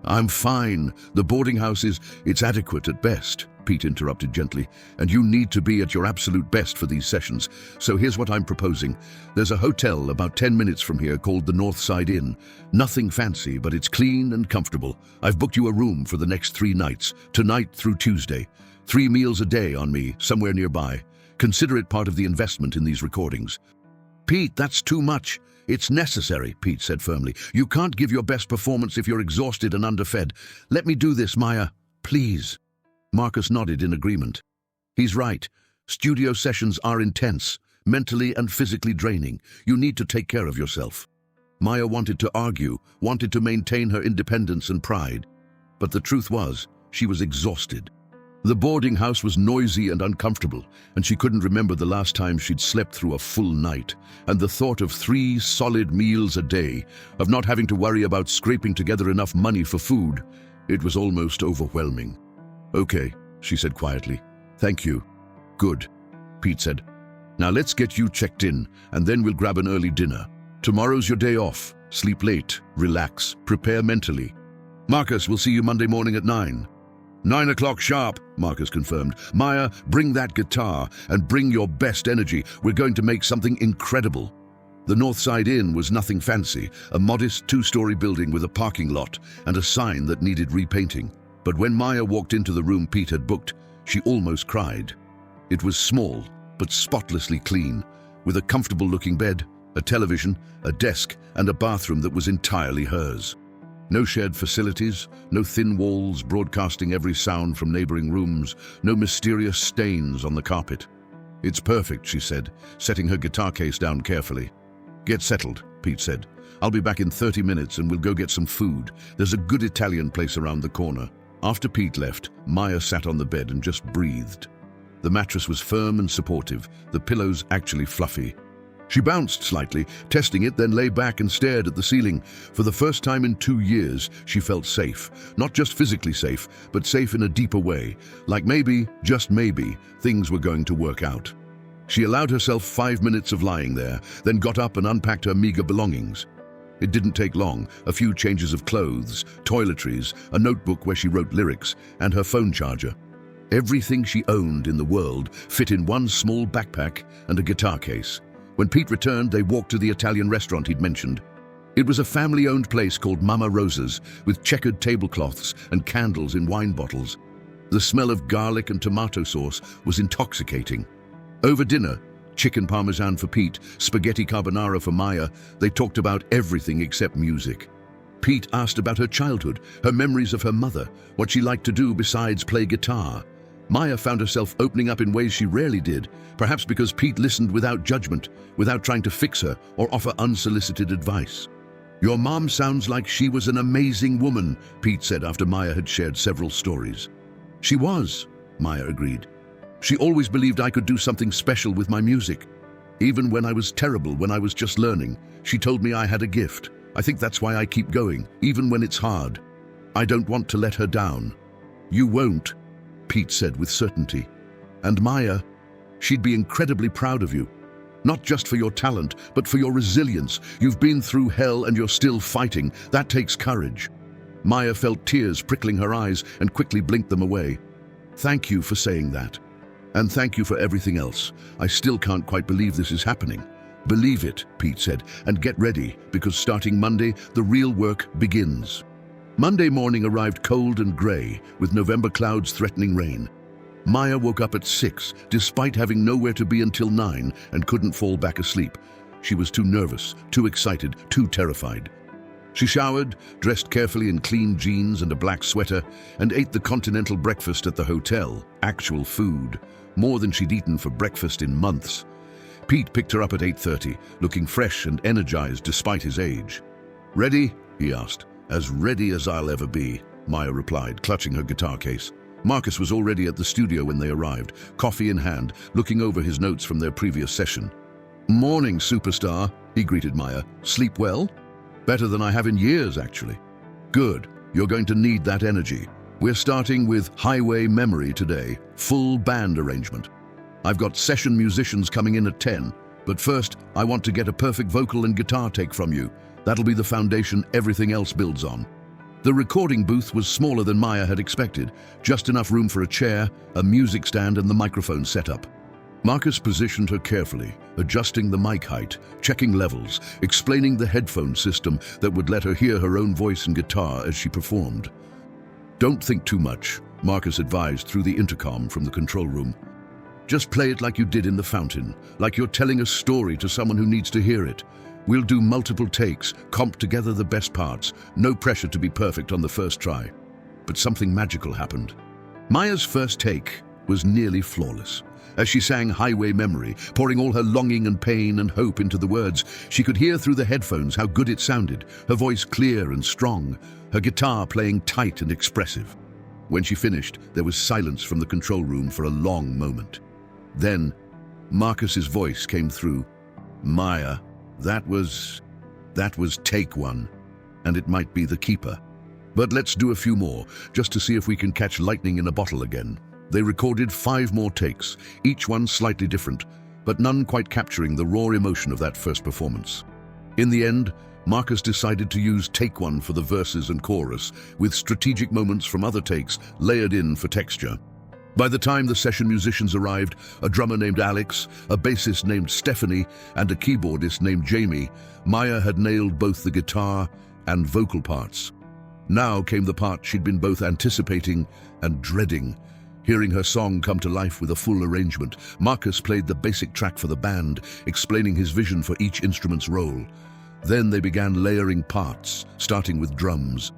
"I'm fine. The boarding house it's adequate at best," Pete interrupted gently. "And you need to be at your absolute best for these sessions. So here's what I'm proposing. There's a hotel about 10 minutes from here called the Northside Inn. Nothing fancy, but it's clean and comfortable. I've booked you a room for the next 3 nights, tonight through Tuesday. 3 meals a day on me, somewhere nearby. Consider it part of the investment in these recordings. Pete, that's too much. It's necessary, Pete said firmly. You can't give your best performance if you're exhausted and underfed. Let me do this, Maya. Please. Marcus nodded in agreement. He's right. Studio sessions are intense, mentally and physically draining. You need to take care of yourself. Maya wanted to argue, wanted to maintain her independence and pride. But the truth was, she was exhausted. The boarding house was noisy and uncomfortable, and she couldn't remember the last time she'd slept through a full night. And the thought of 3 solid meals a day, of not having to worry about scraping together enough money for food, it was almost overwhelming. Okay, she said quietly. Thank you. Good, Pete said. Now let's get you checked in, and then we'll grab an early dinner. Tomorrow's your day off. Sleep late, relax, prepare mentally. Marcus, we'll see you Monday morning at 9. 9 o'clock sharp, Marcus confirmed. Maya, bring that guitar and bring your best energy. We're going to make something incredible. The Northside Inn was nothing fancy, a modest 2-story building with a parking lot and a sign that needed repainting. But when Maya walked into the room Pete had booked, she almost cried. It was small, but spotlessly clean, with a comfortable-looking bed, a television, a desk, and a bathroom that was entirely hers. No shared facilities, no thin walls broadcasting every sound from neighboring rooms, no mysterious stains on the carpet. It's perfect, she said, setting her guitar case down carefully. Get settled, Pete said. I'll be back in 30 minutes and we'll go get some food. There's a good Italian place around the corner. After Pete left, Maya sat on the bed and just breathed. The mattress was firm and supportive, the pillows actually fluffy. She bounced slightly, testing it, then lay back and stared at the ceiling. For the first time in 2 years, she felt safe. Not just physically safe, but safe in a deeper way. Like maybe, just maybe, things were going to work out. She allowed herself 5 minutes of lying there, then got up and unpacked her meager belongings. It didn't take long, a few changes of clothes, toiletries, a notebook where she wrote lyrics, and her phone charger. Everything she owned in the world fit in one small backpack and a guitar case. When Pete returned, they walked to the Italian restaurant he'd mentioned. It was a family-owned place called Mama Rosa's, with checkered tablecloths and candles in wine bottles. The smell of garlic and tomato sauce was intoxicating. Over dinner, chicken parmesan for Pete, spaghetti carbonara for Maya, they talked about everything except music. Pete asked about her childhood, her memories of her mother, what she liked to do besides play guitar. Maya found herself opening up in ways she rarely did, perhaps because Pete listened without judgment, without trying to fix her or offer unsolicited advice. Your mom sounds like she was an amazing woman, Pete said after Maya had shared several stories. She was, Maya agreed. She always believed I could do something special with my music. Even when I was terrible, when I was just learning, she told me I had a gift. I think that's why I keep going, even when it's hard. I don't want to let her down. You won't, Pete said with certainty. And Maya, she'd be incredibly proud of you. Not just for your talent, but for your resilience. You've been through hell and you're still fighting. That takes courage. Maya felt tears prickling her eyes and quickly blinked them away. Thank you for saying that. And thank you for everything else. I still can't quite believe this is happening. Believe it, Pete said, and get ready, because starting Monday, the real work begins. Monday morning arrived cold and grey, with November clouds threatening rain. Maya woke up at 6, despite having nowhere to be until 9, and couldn't fall back asleep. She was too nervous, too excited, too terrified. She showered, dressed carefully in clean jeans and a black sweater, and ate the continental breakfast at the hotel, actual food, more than she'd eaten for breakfast in months. Pete picked her up at 8:30, looking fresh and energized despite his age. Ready? He asked. As ready as I'll ever be, Maya replied, clutching her guitar case. Marcus was already at the studio when they arrived, coffee in hand, looking over his notes from their previous session. Morning, superstar, he greeted Maya. Sleep well? Better than I have in years, actually. Good. You're going to need that energy. We're starting with Highway Memory today, full band arrangement. I've got session musicians coming in at 10, but first I want to get a perfect vocal and guitar take from you. That'll be the foundation everything else builds on. The recording booth was smaller than Maya had expected, just enough room for a chair, a music stand, and the microphone setup. Marcus positioned her carefully, adjusting the mic height, checking levels, explaining the headphone system that would let her hear her own voice and guitar as she performed. Don't think too much. Marcus advised through the intercom from the control room. Just play it like you did in the fountain, like you're telling a story to someone who needs to hear it. We'll do multiple takes, comp together the best parts, no pressure to be perfect on the first try. But something magical happened. Maya's first take was nearly flawless. As she sang Highway Memory, pouring all her longing and pain and hope into the words, she could hear through the headphones how good it sounded, her voice clear and strong, her guitar playing tight and expressive. When she finished, there was silence from the control room for a long moment. Then, Marcus's voice came through. Maya, that was take one, and it might be the keeper. But let's do a few more, just to see if we can catch lightning in a bottle again. They recorded 5 more takes, each one slightly different, but none quite capturing the raw emotion of that first performance. In the end, Marcus decided to use take 1 for the verses and chorus, with strategic moments from other takes layered in for texture. By the time the session musicians arrived, a drummer named Alex, a bassist named Stephanie, and a keyboardist named Jamie, Maya had nailed both the guitar and vocal parts. Now came the part she'd been both anticipating and dreading. Hearing her song come to life with a full arrangement, Marcus played the basic track for the band, explaining his vision for each instrument's role. Then they began layering parts, starting with drums.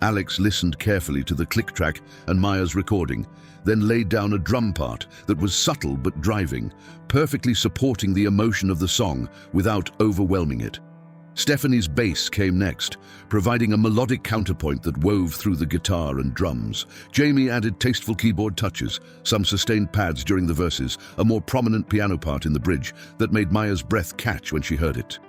Alex listened carefully to the click track and Maya's recording, then laid down a drum part that was subtle but driving, perfectly supporting the emotion of the song without overwhelming it. Stephanie's bass came next, providing a melodic counterpoint that wove through the guitar and drums. Jamie added tasteful keyboard touches, some sustained pads during the verses, a more prominent piano part in the bridge that made Maya's breath catch when she heard it.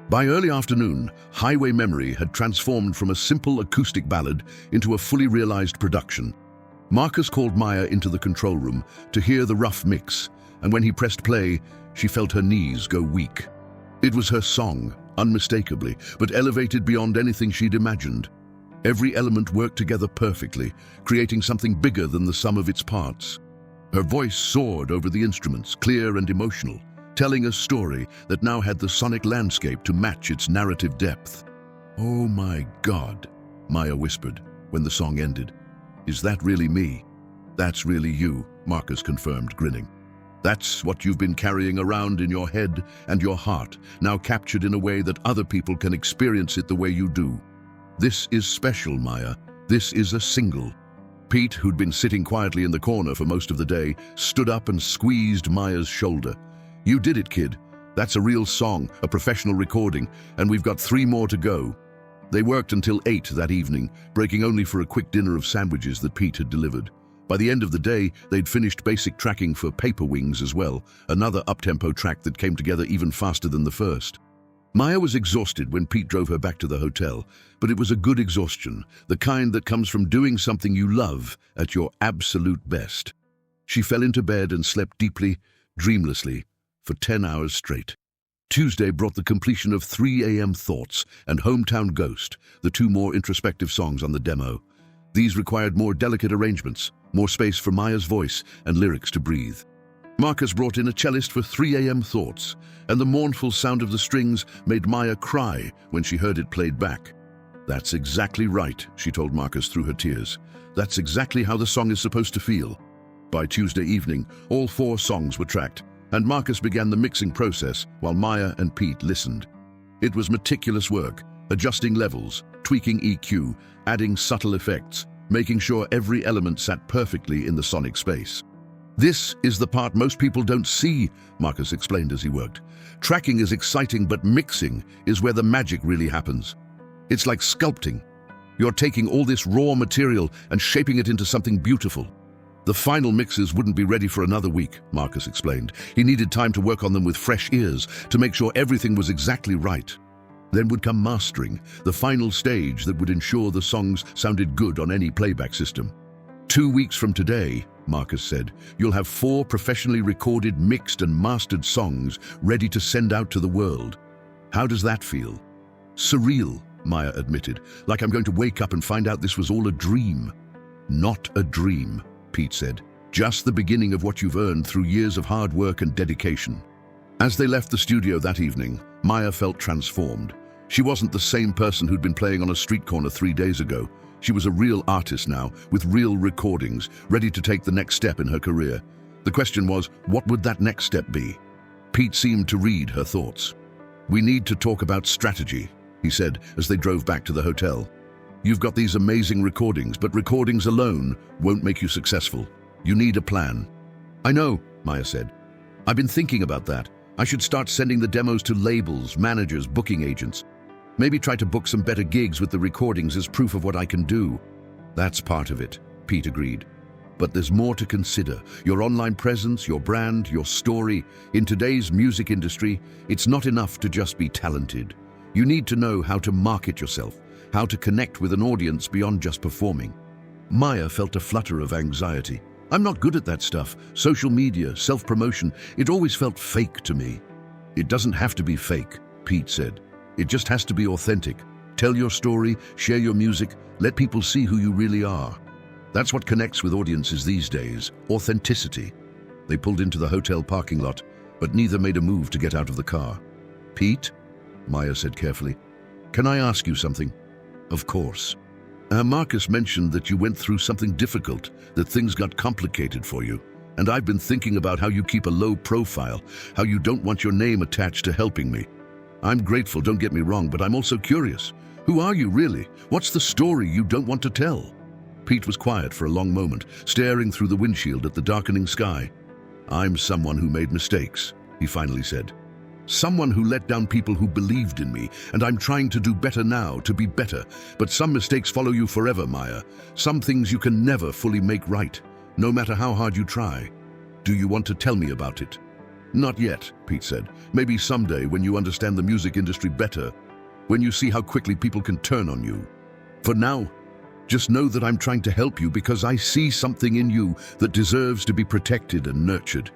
By early afternoon, Highway Memory had transformed from a simple acoustic ballad into a fully realized production. Marcus called Maya into the control room to hear the rough mix, and when he pressed play, she felt her knees go weak. It was her song, unmistakably, but elevated beyond anything she'd imagined. Every element worked together perfectly, creating something bigger than the sum of its parts. Her voice soared over the instruments, clear and emotional, telling a story that now had the sonic landscape to match its narrative depth. "Oh my God," Maya whispered when the song ended. "Is that really me?" "That's really you," Marcus confirmed, grinning. "That's what you've been carrying around in your head and your heart, now captured in a way that other people can experience it the way you do. This is special, Maya. This is a single." Pete, who'd been sitting quietly in the corner for most of the day, stood up and squeezed Maya's shoulder. "You did it, kid. That's a real song, a professional recording, and we've got 3 more to go." They worked until 8 that evening, breaking only for a quick dinner of sandwiches that Pete had delivered. By the end of the day, they'd finished basic tracking for Paper Wings as well, another up-tempo track that came together even faster than the first. Maya was exhausted when Pete drove her back to the hotel, but it was a good exhaustion, the kind that comes from doing something you love at your absolute best. She fell into bed and slept deeply, dreamlessly, for 10 hours straight. Tuesday brought the completion of 3 AM Thoughts and Hometown Ghost, the 2 more introspective songs on the demo. These required more delicate arrangements, more space for Maya's voice and lyrics to breathe. Marcus brought in a cellist for 3 AM Thoughts, and the mournful sound of the strings made Maya cry when she heard it played back. "That's exactly right," she told Marcus through her tears. "That's exactly how the song is supposed to feel." By Tuesday evening, all 4 songs were tracked, and Marcus began the mixing process while Maya and Pete listened. It was meticulous work, adjusting levels, tweaking EQ, adding subtle effects, making sure every element sat perfectly in the sonic space. "This is the part most people don't see," Marcus explained as he worked. "Tracking is exciting, but mixing is where the magic really happens. It's like sculpting. You're taking all this raw material and shaping it into something beautiful. The final mixes wouldn't be ready for another week," Marcus explained. He needed time to work on them with fresh ears to make sure everything was exactly right. Then would come mastering, the final stage that would ensure the songs sounded good on any playback system. 2 weeks from today," Marcus said, "you'll have 4 professionally recorded, mixed and mastered songs ready to send out to the world. How does that feel?" "Surreal," Maya admitted, "like I'm going to wake up and find out this was all a dream." "Not a dream," Pete said, "just the beginning of what you've earned through years of hard work and dedication." As they left the studio that evening, Maya felt transformed. She wasn't the same person who'd been playing on a street corner 3 days ago. She was a real artist now, with real recordings, ready to take the next step in her career. The question was, what would that next step be? Pete seemed to read her thoughts. "We need to talk about strategy," he said as they drove back to the hotel. "You've got these amazing recordings, but recordings alone won't make you successful. You need a plan." "I know," Maya said. "I've been thinking about that. I should start sending the demos to labels, managers, booking agents. Maybe try to book some better gigs with the recordings as proof of what I can do." "That's part of it," Pete agreed. "But there's more to consider. Your online presence, your brand, your story. In today's music industry, it's not enough to just be talented. You need to know how to market yourself, how to connect with an audience beyond just performing." Maya felt a flutter of anxiety. "I'm not good at that stuff. Social media, self-promotion, it always felt fake to me." "It doesn't have to be fake," Pete said. "It just has to be authentic. Tell your story, share your music, let people see who you really are. That's what connects with audiences these days, authenticity." They pulled into the hotel parking lot, but neither made a move to get out of the car. "Pete," Maya said carefully, "can I ask you something?" "Of course." Marcus mentioned that you went through something difficult, that things got complicated for you. And I've been thinking about how you keep a low profile, how you don't want your name attached to helping me. I'm grateful, don't get me wrong, but I'm also curious. Who are you really? What's the story you don't want to tell? Pete was quiet for a long moment, staring through the windshield at the darkening sky. "I'm someone who made mistakes," he finally said. "Someone who let down people who believed in me, and I'm trying to do better now, to be better. But some mistakes follow you forever, Maya. Some things you can never fully make right, no matter how hard you try. Do you want to tell me about it?" "Not yet," Pete said. "Maybe someday when you understand the music industry better, when you see how quickly people can turn on you. For now, just know that I'm trying to help you because I see something in you that deserves to be protected and nurtured.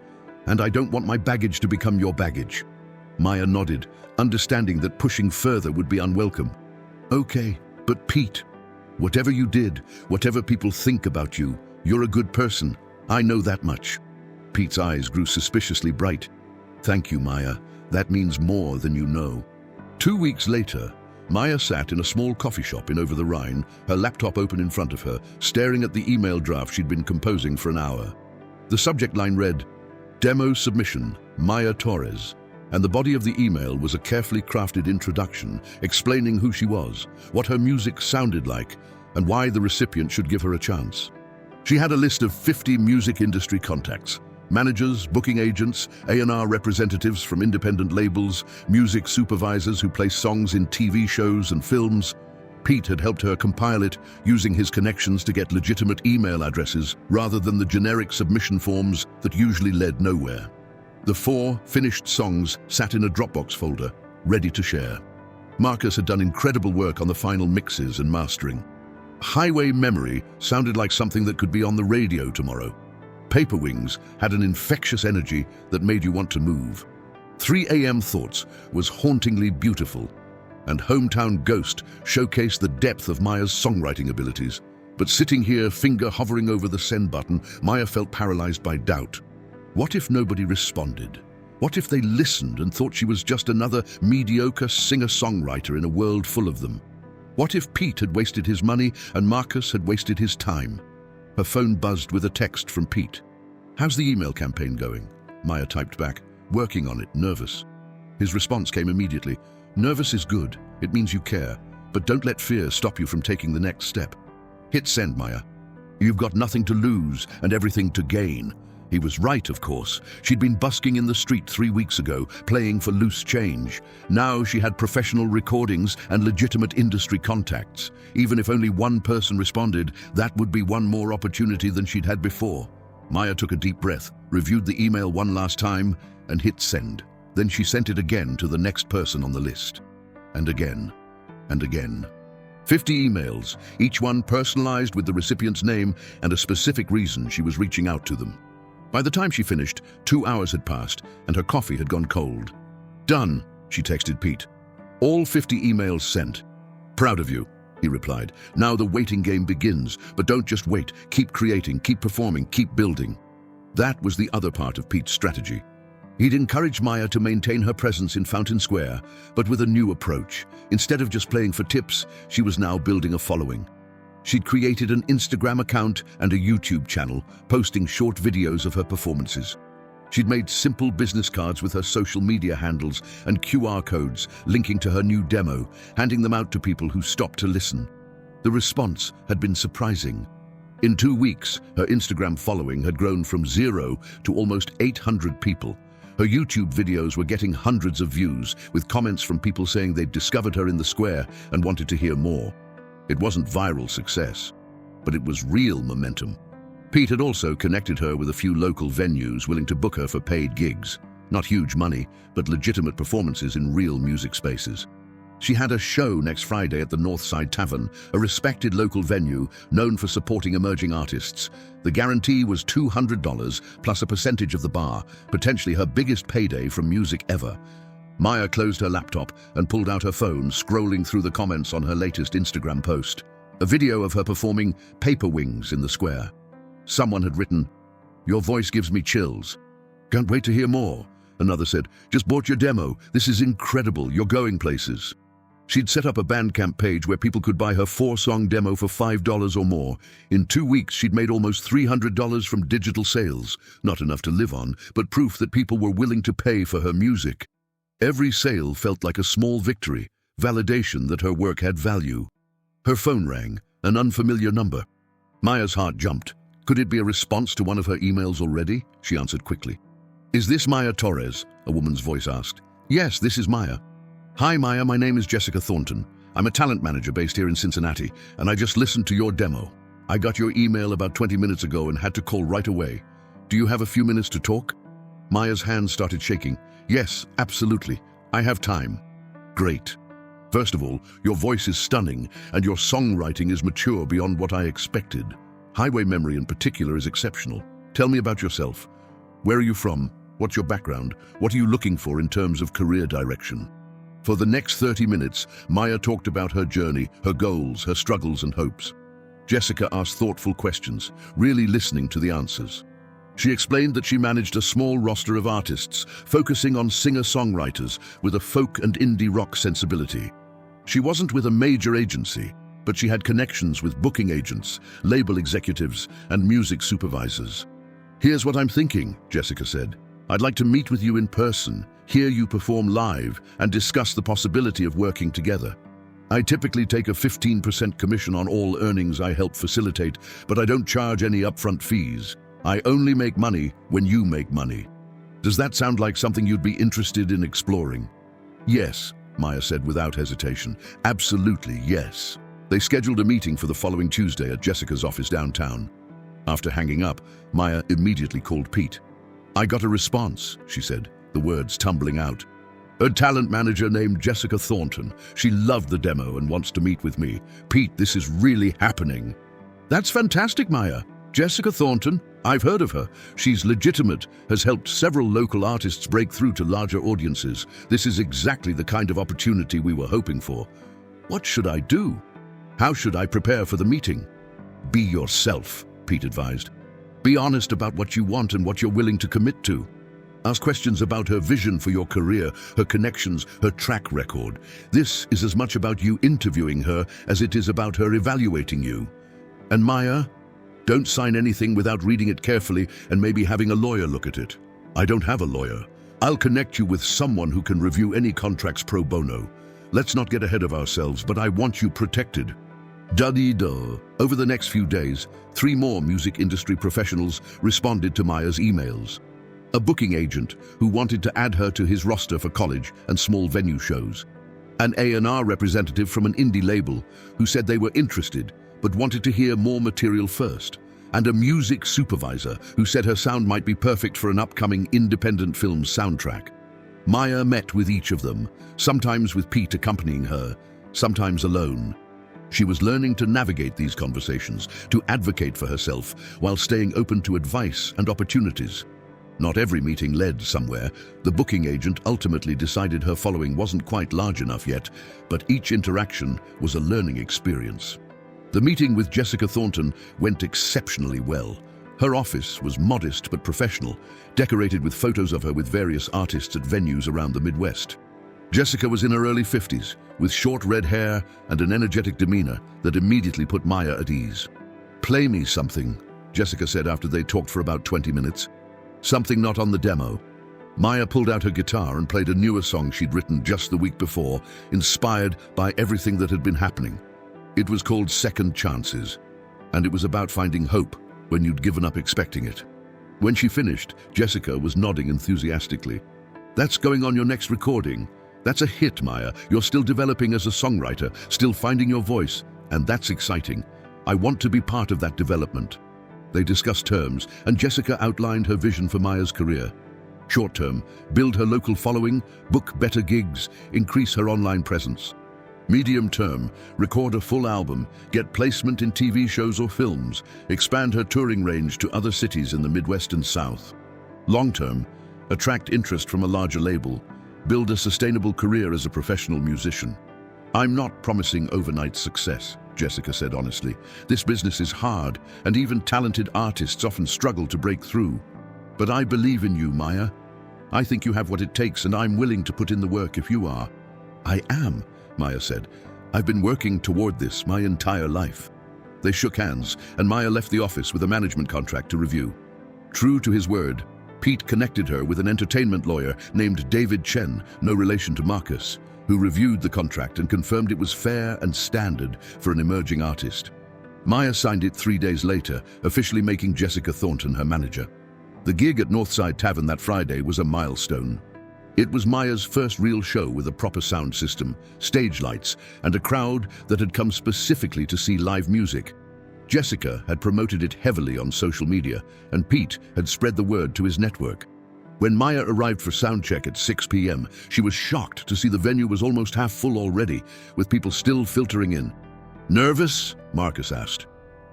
And I don't want my baggage to become your baggage." Maya nodded, understanding that pushing further would be unwelcome. "Okay, but Pete, whatever you did, whatever people think about you, you're a good person. I know that much." Pete's eyes grew suspiciously bright. "Thank you, Maya. That means more than you know." 2 weeks later, Maya sat in a small coffee shop in Over the Rhine, her laptop open in front of her, staring at the email draft she'd been composing for an hour. The subject line read, "Demo Submission, Maya Torres," and the body of the email was a carefully crafted introduction explaining who she was, what her music sounded like, and why the recipient should give her a chance. She had a list of 50 music industry contacts: managers, booking agents, A&R representatives from independent labels, music supervisors who place songs in TV shows and films. Pete had helped her compile it, using his connections to get legitimate email addresses rather than the generic submission forms that usually led nowhere. The 4 finished songs sat in a Dropbox folder, ready to share. Marcus had done incredible work on the final mixes and mastering. Highway Memory sounded like something that could be on the radio tomorrow. Paper Wings had an infectious energy that made you want to move. 3 AM Thoughts was hauntingly beautiful, and Hometown Ghost showcased the depth of Maya's songwriting abilities. But sitting here, finger hovering over the send button, Maya felt paralyzed by doubt. What if nobody responded? What if they listened and thought she was just another mediocre singer-songwriter in a world full of them? What if Pete had wasted his money and Marcus had wasted his time? Her phone buzzed with a text from Pete. "How's the email campaign going?" Maya typed back, "Working on it, nervous." His response came immediately. "Nervous is good. It means you care. But don't let fear stop you from taking the next step. Hit send, Maya. You've got nothing to lose and everything to gain." He was right, of course. She'd been busking in the street 3 weeks ago, playing for loose change. Now she had professional recordings and legitimate industry contacts. Even if only one person responded, that would be one more opportunity than she'd had before. Maya took a deep breath, reviewed the email one last time, and hit send. Then she sent it again to the next person on the list. And again, and again. 50 emails, each one personalized with the recipient's name and a specific reason she was reaching out to them. By the time she finished, 2 hours had passed and her coffee had gone cold. "Done," she texted Pete. "All 50 emails sent." "Proud of you," he replied. "Now the waiting game begins, but don't just wait. Keep creating, keep performing, keep building." That was the other part of Pete's strategy. He'd encouraged Maya to maintain her presence in Fountain Square, but with a new approach. Instead of just playing for tips, she was now building a following. She'd created an Instagram account and a YouTube channel, posting short videos of her performances. She'd made simple business cards with her social media handles and QR codes linking to her new demo, handing them out to people who stopped to listen. The response had been surprising. In 2 weeks, her Instagram following had grown from 0 to almost 800 people. Her YouTube videos were getting hundreds of views, with comments from people saying they'd discovered her in the square and wanted to hear more. It wasn't viral success, but it was real momentum. Pete had also connected her with a few local venues willing to book her for paid gigs. Not huge money, but legitimate performances in real music spaces. She had a show next Friday at the Northside Tavern, a respected local venue known for supporting emerging artists. The guarantee was $200 plus a percentage of the bar, potentially her biggest payday from music ever. Maya closed her laptop and pulled out her phone, scrolling through the comments on her latest Instagram post. A video of her performing Paper Wings in the square. Someone had written, "Your voice gives me chills. Can't wait to hear more." Another said, "Just bought your demo. This is incredible. You're going places." She'd set up a Bandcamp page where people could buy her 4-song demo for $5 or more. In 2 weeks, she'd made almost $300 from digital sales. Not enough to live on, but proof that people were willing to pay for her music. Every sale felt like a small victory, validation that her work had value. Her phone rang, an unfamiliar number. Maya's heart jumped. Could it be a response to one of her emails already? She answered quickly. "Is this Maya Torres?" a woman's voice asked. "Yes, this is Maya." "Hi Maya, my name is Jessica Thornton. I'm a talent manager based here in Cincinnati, and I just listened to your demo. I got your email about 20 minutes ago and had to call right away. Do you have a few minutes to talk?" Maya's hands started shaking. "Yes, absolutely. I have time." "Great. First of all, your voice is stunning, and your songwriting is mature beyond what I expected. Highway Memory in particular is exceptional. Tell me about yourself. Where are you from? What's your background? What are you looking for in terms of career direction?" For the next 30 minutes, Maya talked about her journey, her goals, her struggles and hopes. Jessica asked thoughtful questions, really listening to the answers. She explained that she managed a small roster of artists, focusing on singer-songwriters with a folk and indie rock sensibility. She wasn't with a major agency, but she had connections with booking agents, label executives, and music supervisors. "Here's what I'm thinking," Jessica said. "I'd like to meet with you in person, hear you perform live, and discuss the possibility of working together. I typically take a 15% commission on all earnings I help facilitate, but I don't charge any upfront fees. I only make money when you make money. Does that sound like something you'd be interested in exploring?" "Yes," Maya said without hesitation. "Absolutely, yes." They scheduled a meeting for the following Tuesday at Jessica's office downtown. After hanging up, Maya immediately called Pete. "I got a response," she said, the words tumbling out. "A talent manager named Jessica Thornton. She loved the demo and wants to meet with me. Pete, this is really happening." "That's fantastic, Maya. Jessica Thornton? I've heard of her. She's legitimate, has helped several local artists break through to larger audiences. This is exactly the kind of opportunity we were hoping for. What should I do? How should I prepare for the meeting?" "Be yourself," Pete advised. "Be honest about what you want and what you're willing to commit to. Ask questions about her vision for your career, her connections, her track record. This is as much about you interviewing her as it is about her evaluating you. And Maya, don't sign anything without reading it carefully and maybe having a lawyer look at it. I don't have a lawyer. I'll connect you with someone who can review any contracts pro bono. Let's not get ahead of ourselves, but I want you protected." Da-dee-da. Over the next few days, 3 more music industry professionals responded to Maya's emails. A booking agent who wanted to add her to his roster for college and small venue shows. An A&R representative from an indie label who said they were interested but wanted to hear more material first. And a music supervisor who said her sound might be perfect for an upcoming independent film soundtrack. Maya met with each of them, sometimes with Pete accompanying her, sometimes alone. She was learning to navigate these conversations, to advocate for herself, while staying open to advice and opportunities. Not every meeting led somewhere. The booking agent ultimately decided her following wasn't quite large enough yet, but each interaction was a learning experience. The meeting with Jessica Thornton went exceptionally well. Her office was modest but professional, decorated with photos of her with various artists at venues around the Midwest. Jessica was in her early 50s, with short red hair and an energetic demeanor that immediately put Maya at ease. "Play me something," Jessica said after they talked for about 20 minutes. "Something not on the demo." Maya pulled out her guitar and played a newer song she'd written just the week before, inspired by everything that had been happening. It was called Second Chances, and it was about finding hope when you'd given up expecting it. When she finished, Jessica was nodding enthusiastically. "That's going on your next recording. That's a hit, Maya. You're still developing as a songwriter, still finding your voice, and that's exciting. I want to be part of that development." They discussed terms, and Jessica outlined her vision for Maya's career. Short term, build her local following, book better gigs, increase her online presence. Medium term, record a full album, get placement in TV shows or films, expand her touring range to other cities in the Midwest and South. Long term, attract interest from a larger label, build a sustainable career as a professional musician. "I'm not promising overnight success," Jessica said honestly. "This business is hard, and even talented artists often struggle to break through. But I believe in you, Maya. I think you have what it takes, and I'm willing to put in the work if you are." "I am," Maya said. "I've been working toward this my entire life." They shook hands, and Maya left the office with a management contract to review. True to his word, Pete connected her with an entertainment lawyer named David Chen, no relation to Marcus, who reviewed the contract and confirmed it was fair and standard for an emerging artist. Maya signed it 3 days later, officially making Jessica Thornton her manager. The gig at Northside Tavern that Friday was a milestone. It was Maya's first real show with a proper sound system, stage lights, and a crowd that had come specifically to see live music. Jessica had promoted it heavily on social media, and Pete had spread the word to his network. When Maya arrived for soundcheck at 6 p.m., she was shocked to see the venue was almost half full already, with people still filtering in. "Nervous?" Marcus asked.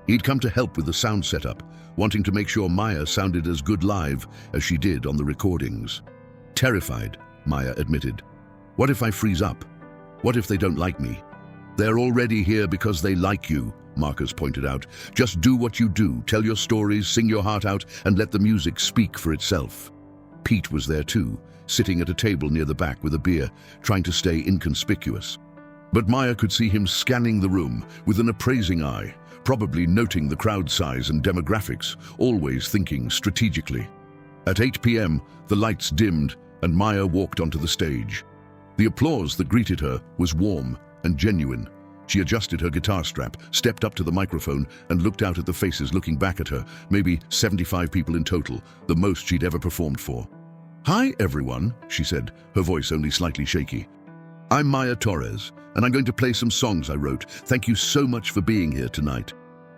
He'd come to help with the sound setup, wanting to make sure Maya sounded as good live as she did on the recordings. "Terrified," Maya admitted. "What if I freeze up? What if they don't like me?" "They're already here because they like you," Marcus pointed out. "Just do what you do, tell your stories, sing your heart out, and let the music speak for itself." Pete was there too, sitting at a table near the back with a beer, trying to stay inconspicuous. But Maya could see him scanning the room with an appraising eye, probably noting the crowd size and demographics, always thinking strategically. At 8 p.m., the lights dimmed and Maya walked onto the stage. The applause that greeted her was warm and genuine. She adjusted her guitar strap, stepped up to the microphone, and looked out at the faces looking back at her, maybe 75 people in total, the most she'd ever performed for. "Hi, everyone," she said, her voice only slightly shaky. "I'm Maya Torres, and I'm going to play some songs I wrote. Thank you so much for being here tonight."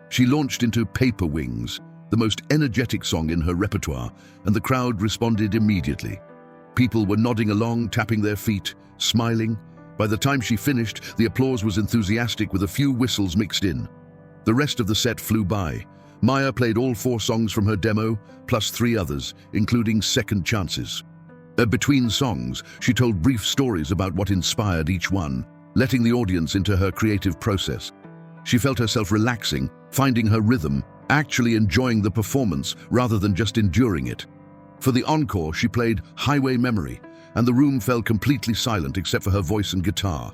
She launched into Paper Wings, the most energetic song in her repertoire, and the crowd responded immediately. People were nodding along, tapping their feet, smiling. By the time she finished, the applause was enthusiastic with a few whistles mixed in. The rest of the set flew by. Maya played all 4 songs from her demo, plus 3 others, including Second Chances. Between songs, she told brief stories about what inspired each one, letting the audience into her creative process. She felt herself relaxing, finding her rhythm, actually enjoying the performance rather than just enduring it. For the encore, she played Highway Memory, and the room fell completely silent except for her voice and guitar.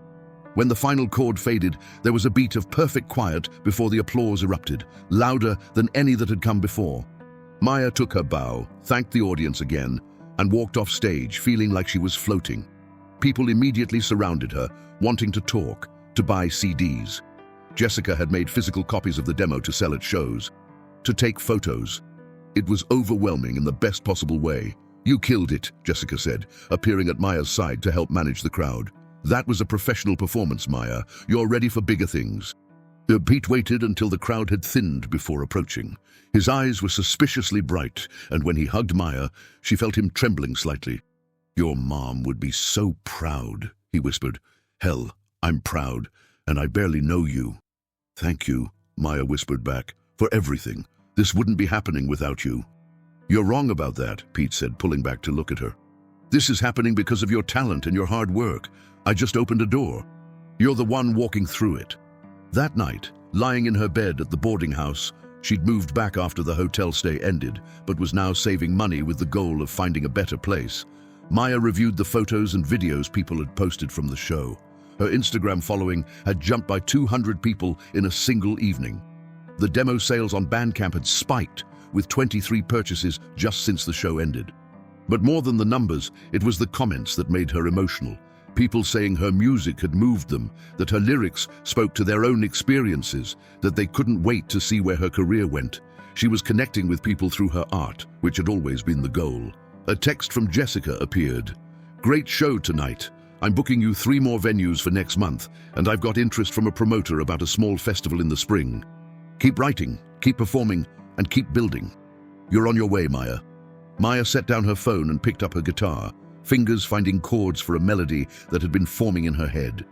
When the final chord faded, there was a beat of perfect quiet before the applause erupted, louder than any that had come before. Maya took her bow, thanked the audience again, and walked off stage feeling like she was floating. People immediately surrounded her, wanting to talk, to buy CDs. Jessica had made physical copies of the demo to sell at shows, to take photos. It was overwhelming in the best possible way. "You killed it," Jessica said, appearing at Maya's side to help manage the crowd. "That was a professional performance, Maya. You're ready for bigger things." Pete waited until the crowd had thinned before approaching. His eyes were suspiciously bright, and when he hugged Maya, she felt him trembling slightly. "Your mom would be so proud," he whispered. "Hell, I'm proud, and I barely know you." "Thank you," Maya whispered back, "for everything. This wouldn't be happening without you." "You're wrong about that," Pete said, pulling back to look at her. "This is happening because of your talent and your hard work. I just opened a door. You're the one walking through it." That night, lying in her bed at the boarding house, she'd moved back after the hotel stay ended, but was now saving money with the goal of finding a better place. Maya reviewed the photos and videos people had posted from the show. Her Instagram following had jumped by 200 people in a single evening. The demo sales on Bandcamp had spiked, with 23 purchases just since the show ended. But more than the numbers, it was the comments that made her emotional. People saying her music had moved them, that her lyrics spoke to their own experiences, that they couldn't wait to see where her career went. She was connecting with people through her art, which had always been the goal. A text from Jessica appeared. "Great show tonight. I'm booking you 3 more venues for next month, and I've got interest from a promoter about a small festival in the spring. Keep writing, keep performing, and keep building. You're on your way, Maya." Maya set down her phone and picked up her guitar, fingers finding chords for a melody that had been forming in her head.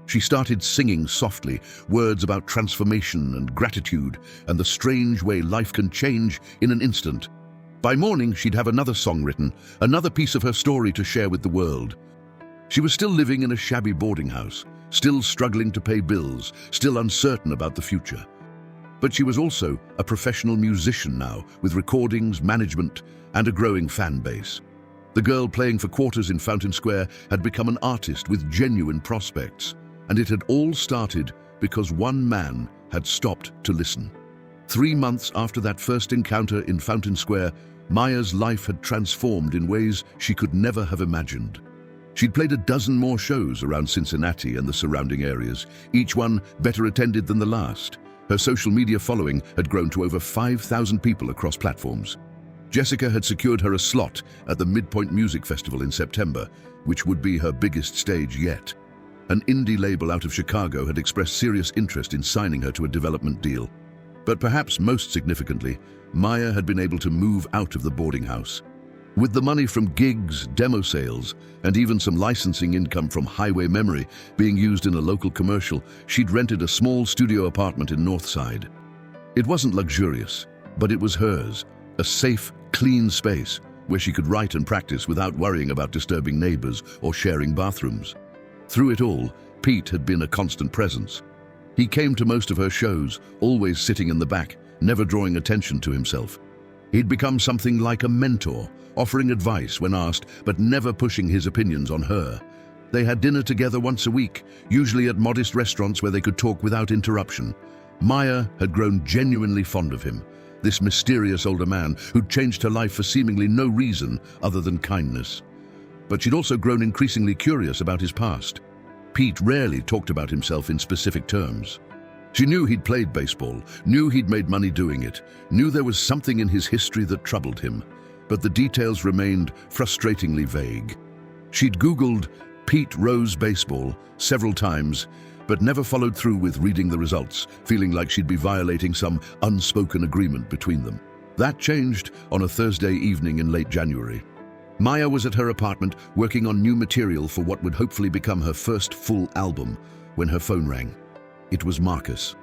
She started singing softly, words about transformation and gratitude and the strange way life can change in an instant. By morning, she'd have another song written, another piece of her story to share with the world. She was still living in a shabby boarding house, still struggling to pay bills, still uncertain about the future. But she was also a professional musician now, with recordings, management, and a growing fan base. The girl playing for quarters in Fountain Square had become an artist with genuine prospects, and it had all started because one man had stopped to listen. 3 months after that first encounter in Fountain Square, Maya's life had transformed in ways she could never have imagined. She'd played a dozen more shows around Cincinnati and the surrounding areas, each one better attended than the last. Her social media following had grown to over 5,000 people across platforms. Jessica had secured her a slot at the Midpoint Music Festival in September, which would be her biggest stage yet. An indie label out of Chicago had expressed serious interest in signing her to a development deal. But perhaps most significantly, Maya had been able to move out of the boarding house. With the money from gigs, demo sales, and even some licensing income from Highway Memory being used in a local commercial, she'd rented a small studio apartment in Northside. It wasn't luxurious, but it was hers, a safe, clean space where she could write and practice without worrying about disturbing neighbors or sharing bathrooms. Through it all, Pete had been a constant presence. He came to most of her shows, always sitting in the back, never drawing attention to himself. He'd become something like a mentor, offering advice when asked, but never pushing his opinions on her. They had dinner together once a week, usually at modest restaurants where they could talk without interruption. Maya had grown genuinely fond of him, this mysterious older man who'd changed her life for seemingly no reason other than kindness. But she'd also grown increasingly curious about his past. Pete rarely talked about himself in specific terms. She knew he'd played baseball, knew he'd made money doing it, knew there was something in his history that troubled him, but the details remained frustratingly vague. She'd Googled Pete Rose baseball several times, but never followed through with reading the results, feeling like she'd be violating some unspoken agreement between them. That changed on a Thursday evening in late January. Maya was at her apartment working on new material for what would hopefully become her first full album when her phone rang. It was Marcus.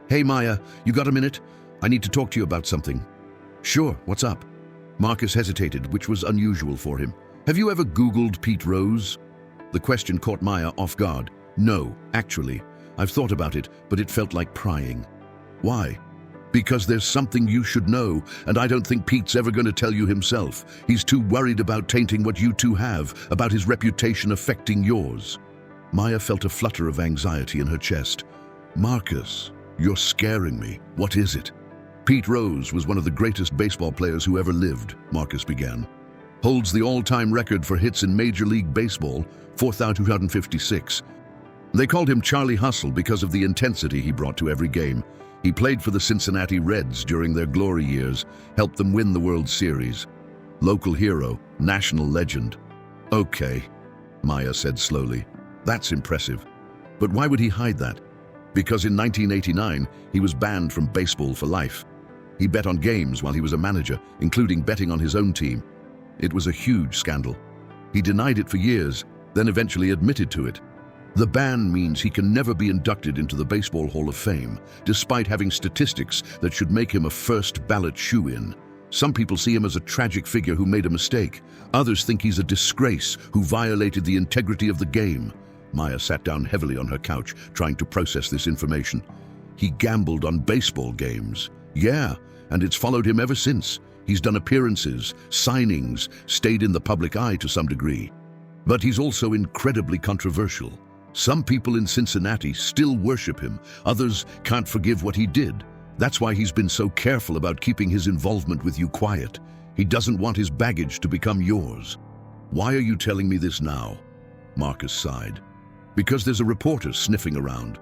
"Hey Maya, you got a minute? I need to talk to you about something." "Sure, what's up?" Marcus hesitated, which was unusual for him. "Have you ever Googled Pete Rose?" The question caught Maya off guard. "No, actually. I've thought about it, but it felt like prying." "Why?" "Because there's something you should know, and I don't think Pete's ever going to tell you himself. He's too worried about tainting what you two have, about his reputation affecting yours." Maya felt a flutter of anxiety in her chest. "Marcus, you're scaring me. What is it?" "Pete Rose was one of the greatest baseball players who ever lived," Marcus began. "Holds the all-time record for hits in Major League Baseball, 4,256. They called him Charlie Hustle because of the intensity he brought to every game. He played for the Cincinnati Reds during their glory years, helped them win the World Series. Local hero, national legend." "Okay," Maya said slowly. "That's impressive. But why would he hide that?" "Because in 1989, he was banned from baseball for life. He bet on games while he was a manager, including betting on his own team. It was a huge scandal. He denied it for years, then eventually admitted to it. The ban means he can never be inducted into the Baseball Hall of Fame, despite having statistics that should make him a first-ballot shoo-in. Some people see him as a tragic figure who made a mistake. Others think he's a disgrace who violated the integrity of the game." Maya sat down heavily on her couch, trying to process this information. "He gambled on baseball games." "Yeah, and it's followed him ever since. He's done appearances, signings, stayed in the public eye to some degree. But he's also incredibly controversial. Some people in Cincinnati still worship him. Others can't forgive what he did. That's why he's been so careful about keeping his involvement with you quiet. He doesn't want his baggage to become yours. Why are you telling me this now? Marcus sighed. Because there's a reporter sniffing around.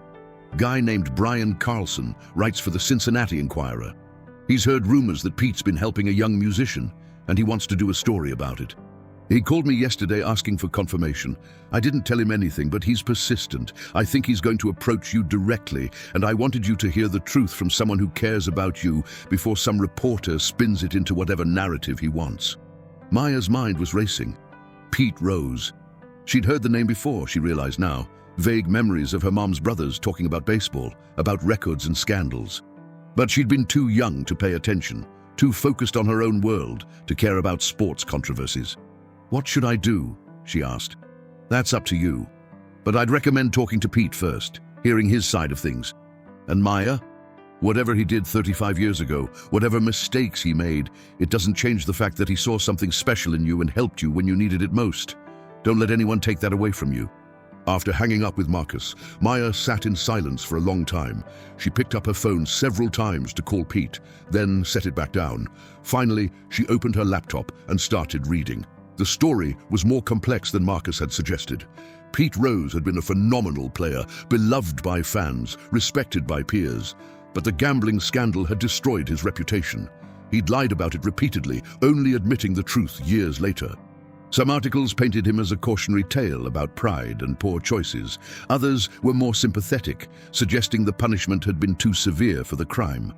Guy named Brian Carlson writes for the Cincinnati Enquirer. He's heard rumors that Pete's been helping a young musician, and he wants to do a story about it. He called me yesterday asking for confirmation. I didn't tell him anything, but he's persistent. I think he's going to approach you directly, and I wanted you to hear the truth from someone who cares about you before some reporter spins it into whatever narrative he wants. Maya's mind was racing. Pete Rose. She'd heard the name before, she realized now. Vague memories of her mom's brothers talking about baseball, about records and scandals. But she'd been too young to pay attention, too focused on her own world to care about sports controversies. What should I do? She asked. That's up to you. But I'd recommend talking to Pete first, hearing his side of things. And Maya? Whatever he did 35 years ago, whatever mistakes he made, it doesn't change the fact that he saw something special in you and helped you when you needed it most. Don't let anyone take that away from you. After hanging up with Marcus, Maya sat in silence for a long time. She picked up her phone several times to call Pete, then set it back down. Finally, she opened her laptop and started reading. The story was more complex than Marcus had suggested. Pete Rose had been a phenomenal player, beloved by fans, respected by peers. But the gambling scandal had destroyed his reputation. He'd lied about it repeatedly, only admitting the truth years later. Some articles painted him as a cautionary tale about pride and poor choices. Others were more sympathetic, suggesting the punishment had been too severe for the crime.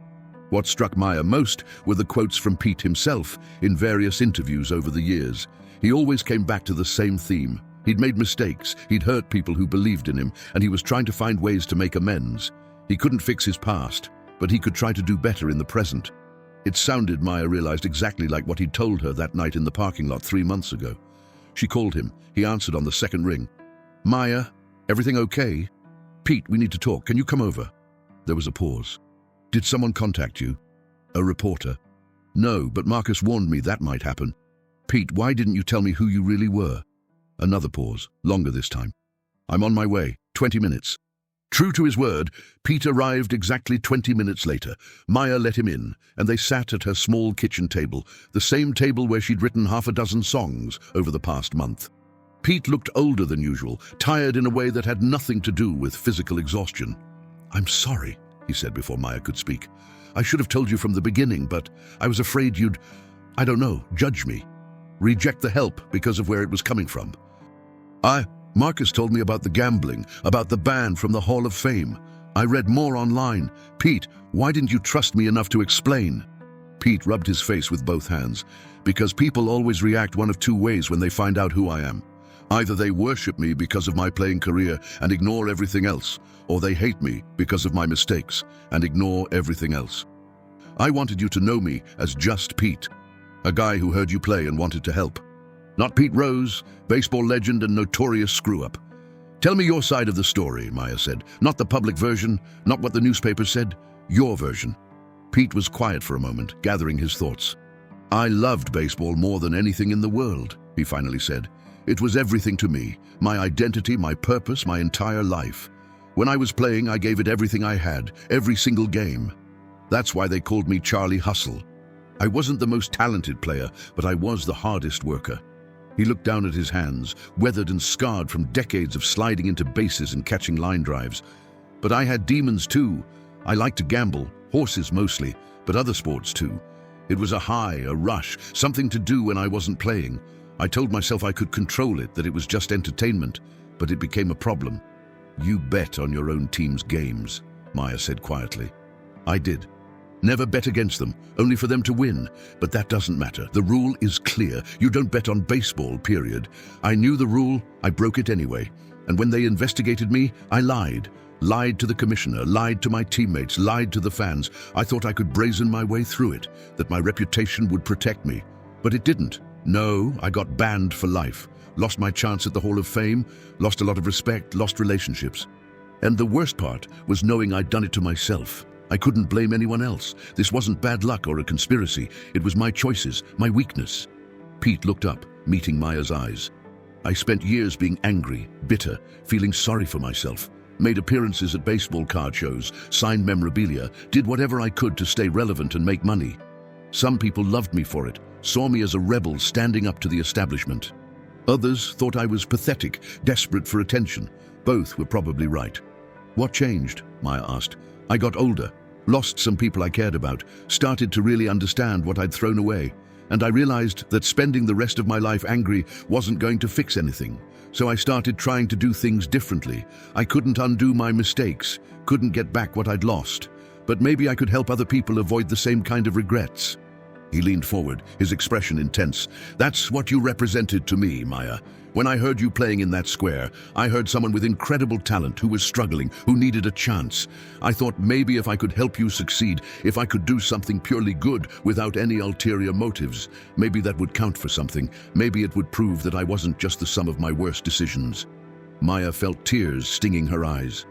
What struck Maya most were the quotes from Pete himself in various interviews over the years. He always came back to the same theme. He'd made mistakes, he'd hurt people who believed in him, and he was trying to find ways to make amends. He couldn't fix his past, but he could try to do better in the present. It sounded, Maya realized, exactly like what he'd told her that night in the parking lot 3 months ago. She called him. He answered on the second ring. Maya, everything okay? Pete, we need to talk. Can you come over? There was a pause. Did someone contact you? A reporter. No, but Marcus warned me that might happen. Pete, why didn't you tell me who you really were? Another pause, longer this time. I'm on my way, 20 minutes. True to his word, Pete arrived exactly 20 minutes later. Maya let him in, and they sat at her small kitchen table, the same table where she'd written half a dozen songs over the past month. Pete looked older than usual, tired in a way that had nothing to do with physical exhaustion. I'm sorry, he said before Maya could speak. I should have told you from the beginning, but I was afraid you'd, I don't know, judge me. Reject the help because of where it was coming from. Marcus told me about the gambling, about the ban from the Hall of Fame. I read more online. Pete, why didn't you trust me enough to explain? Pete rubbed his face with both hands. Because people always react one of two ways when they find out who I am. Either they worship me because of my playing career and ignore everything else, or they hate me because of my mistakes and ignore everything else. I wanted you to know me as just Pete, a guy who heard you play and wanted to help. Not Pete Rose, baseball legend and notorious screw-up. Tell me your side of the story, Maya said. Not the public version, not what the newspapers said, your version. Pete was quiet for a moment, gathering his thoughts. I loved baseball more than anything in the world, he finally said. It was everything to me, my identity, my purpose, my entire life. When I was playing, I gave it everything I had, every single game. That's why they called me Charlie Hustle. I wasn't the most talented player, but I was the hardest worker. He looked down at his hands, weathered and scarred from decades of sliding into bases and catching line drives. But I had demons too. I liked to gamble, horses mostly, but other sports too. It was a high, a rush, something to do when I wasn't playing. I told myself I could control it, that it was just entertainment, but it became a problem. You bet on your own team's games, Maya said quietly. I did. Never bet against them, only for them to win. But that doesn't matter. The rule is clear. You don't bet on baseball, period. I knew the rule, I broke it anyway. And when they investigated me, I lied. Lied to the commissioner, lied to my teammates, lied to the fans. I thought I could brazen my way through it, that my reputation would protect me. But it didn't. No, I got banned for life. Lost my chance at the Hall of Fame, lost a lot of respect, lost relationships. And the worst part was knowing I'd done it to myself. I couldn't blame anyone else. This wasn't bad luck or a conspiracy. It was my choices, my weakness. Pete looked up, meeting Maya's eyes. I spent years being angry, bitter, feeling sorry for myself. Made appearances at baseball card shows, signed memorabilia, did whatever I could to stay relevant and make money. Some people loved me for it, saw me as a rebel standing up to the establishment. Others thought I was pathetic, desperate for attention. Both were probably right. What changed? Maya asked. I got older, lost some people I cared about, started to really understand what I'd thrown away. And I realized that spending the rest of my life angry wasn't going to fix anything. So I started trying to do things differently. I couldn't undo my mistakes, couldn't get back what I'd lost. But maybe I could help other people avoid the same kind of regrets. He leaned forward, his expression intense. That's what you represented to me, Maya. When I heard you playing in that square, I heard someone with incredible talent who was struggling, who needed a chance. I thought maybe if I could help you succeed, if I could do something purely good without any ulterior motives, maybe that would count for something. Maybe it would prove that I wasn't just the sum of my worst decisions. Maya felt tears stinging her eyes.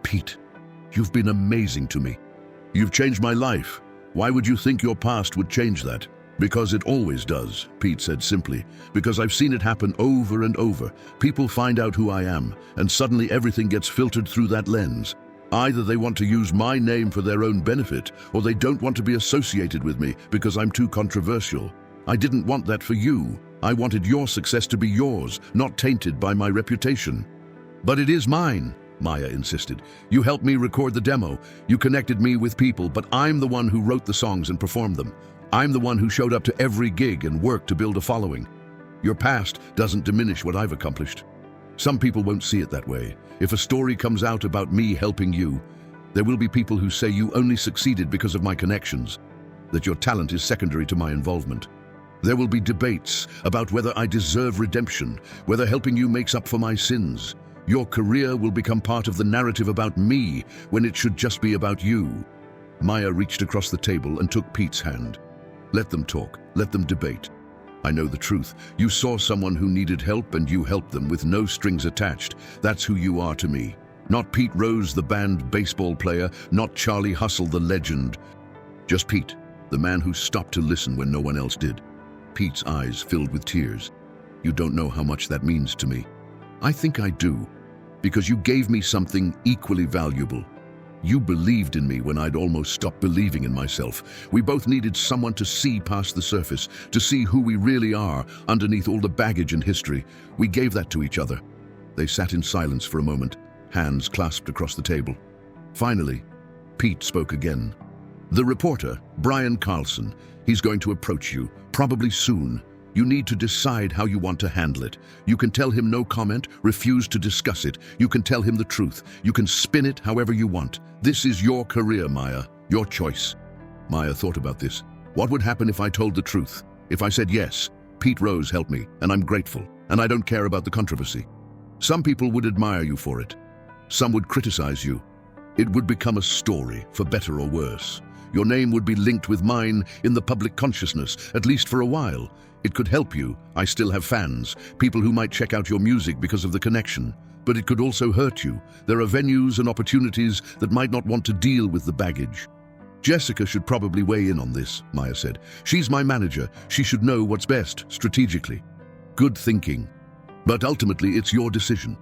Pete, you've been amazing to me. You've changed my life. Why would you think your past would change that? Because it always does, Pete said simply. Because I've seen it happen over and over. People find out who I am, and suddenly everything gets filtered through that lens. Either they want to use my name for their own benefit, or they don't want to be associated with me because I'm too controversial. I didn't want that for you. I wanted your success to be yours, not tainted by my reputation. But it is mine, Maya insisted. You helped me record the demo. You connected me with people, but I'm the one who wrote the songs and performed them. I'm the one who showed up to every gig and worked to build a following. Your past doesn't diminish what I've accomplished. Some people won't see it that way. If a story comes out about me helping you, there will be people who say you only succeeded because of my connections, that your talent is secondary to my involvement. There will be debates about whether I deserve redemption, whether helping you makes up for my sins. Your career will become part of the narrative about me when it should just be about you. Maya reached across the table and took Pete's hand. Let them talk, let them debate. I know the truth. You saw someone who needed help and you helped them with no strings attached. That's who you are to me. Not Pete Rose, the band baseball player, not Charlie Hustle, the legend. Just Pete, the man who stopped to listen when no one else did. Pete's eyes filled with tears. You don't know how much that means to me. I think I do, because you gave me something equally valuable. You believed in me when I'd almost stopped believing in myself. We both needed someone to see past the surface, to see who we really are underneath all the baggage and history. We gave that to each other. They sat in silence for a moment, hands clasped across the table. Finally, Pete spoke again. The reporter, Brian Carlson, he's going to approach you, probably soon. You need to decide how you want to handle it. You can tell him no comment, refuse to discuss it. You can tell him the truth. You can spin it however you want. This is your career, Maya, your choice. Maya thought about this. What would happen if I told the truth? If I said yes, Pete Rose helped me, and I'm grateful, and I don't care about the controversy. Some people would admire you for it. Some would criticize you. It would become a story, for better or worse. Your name would be linked with mine in the public consciousness, at least for a while. It could help you. I still have fans, people who might check out your music because of the connection. But it could also hurt you. There are venues and opportunities that might not want to deal with the baggage. Jessica should probably weigh in on this, Maya said. She's my manager. She should know what's best, strategically. Good thinking. But ultimately, it's your decision.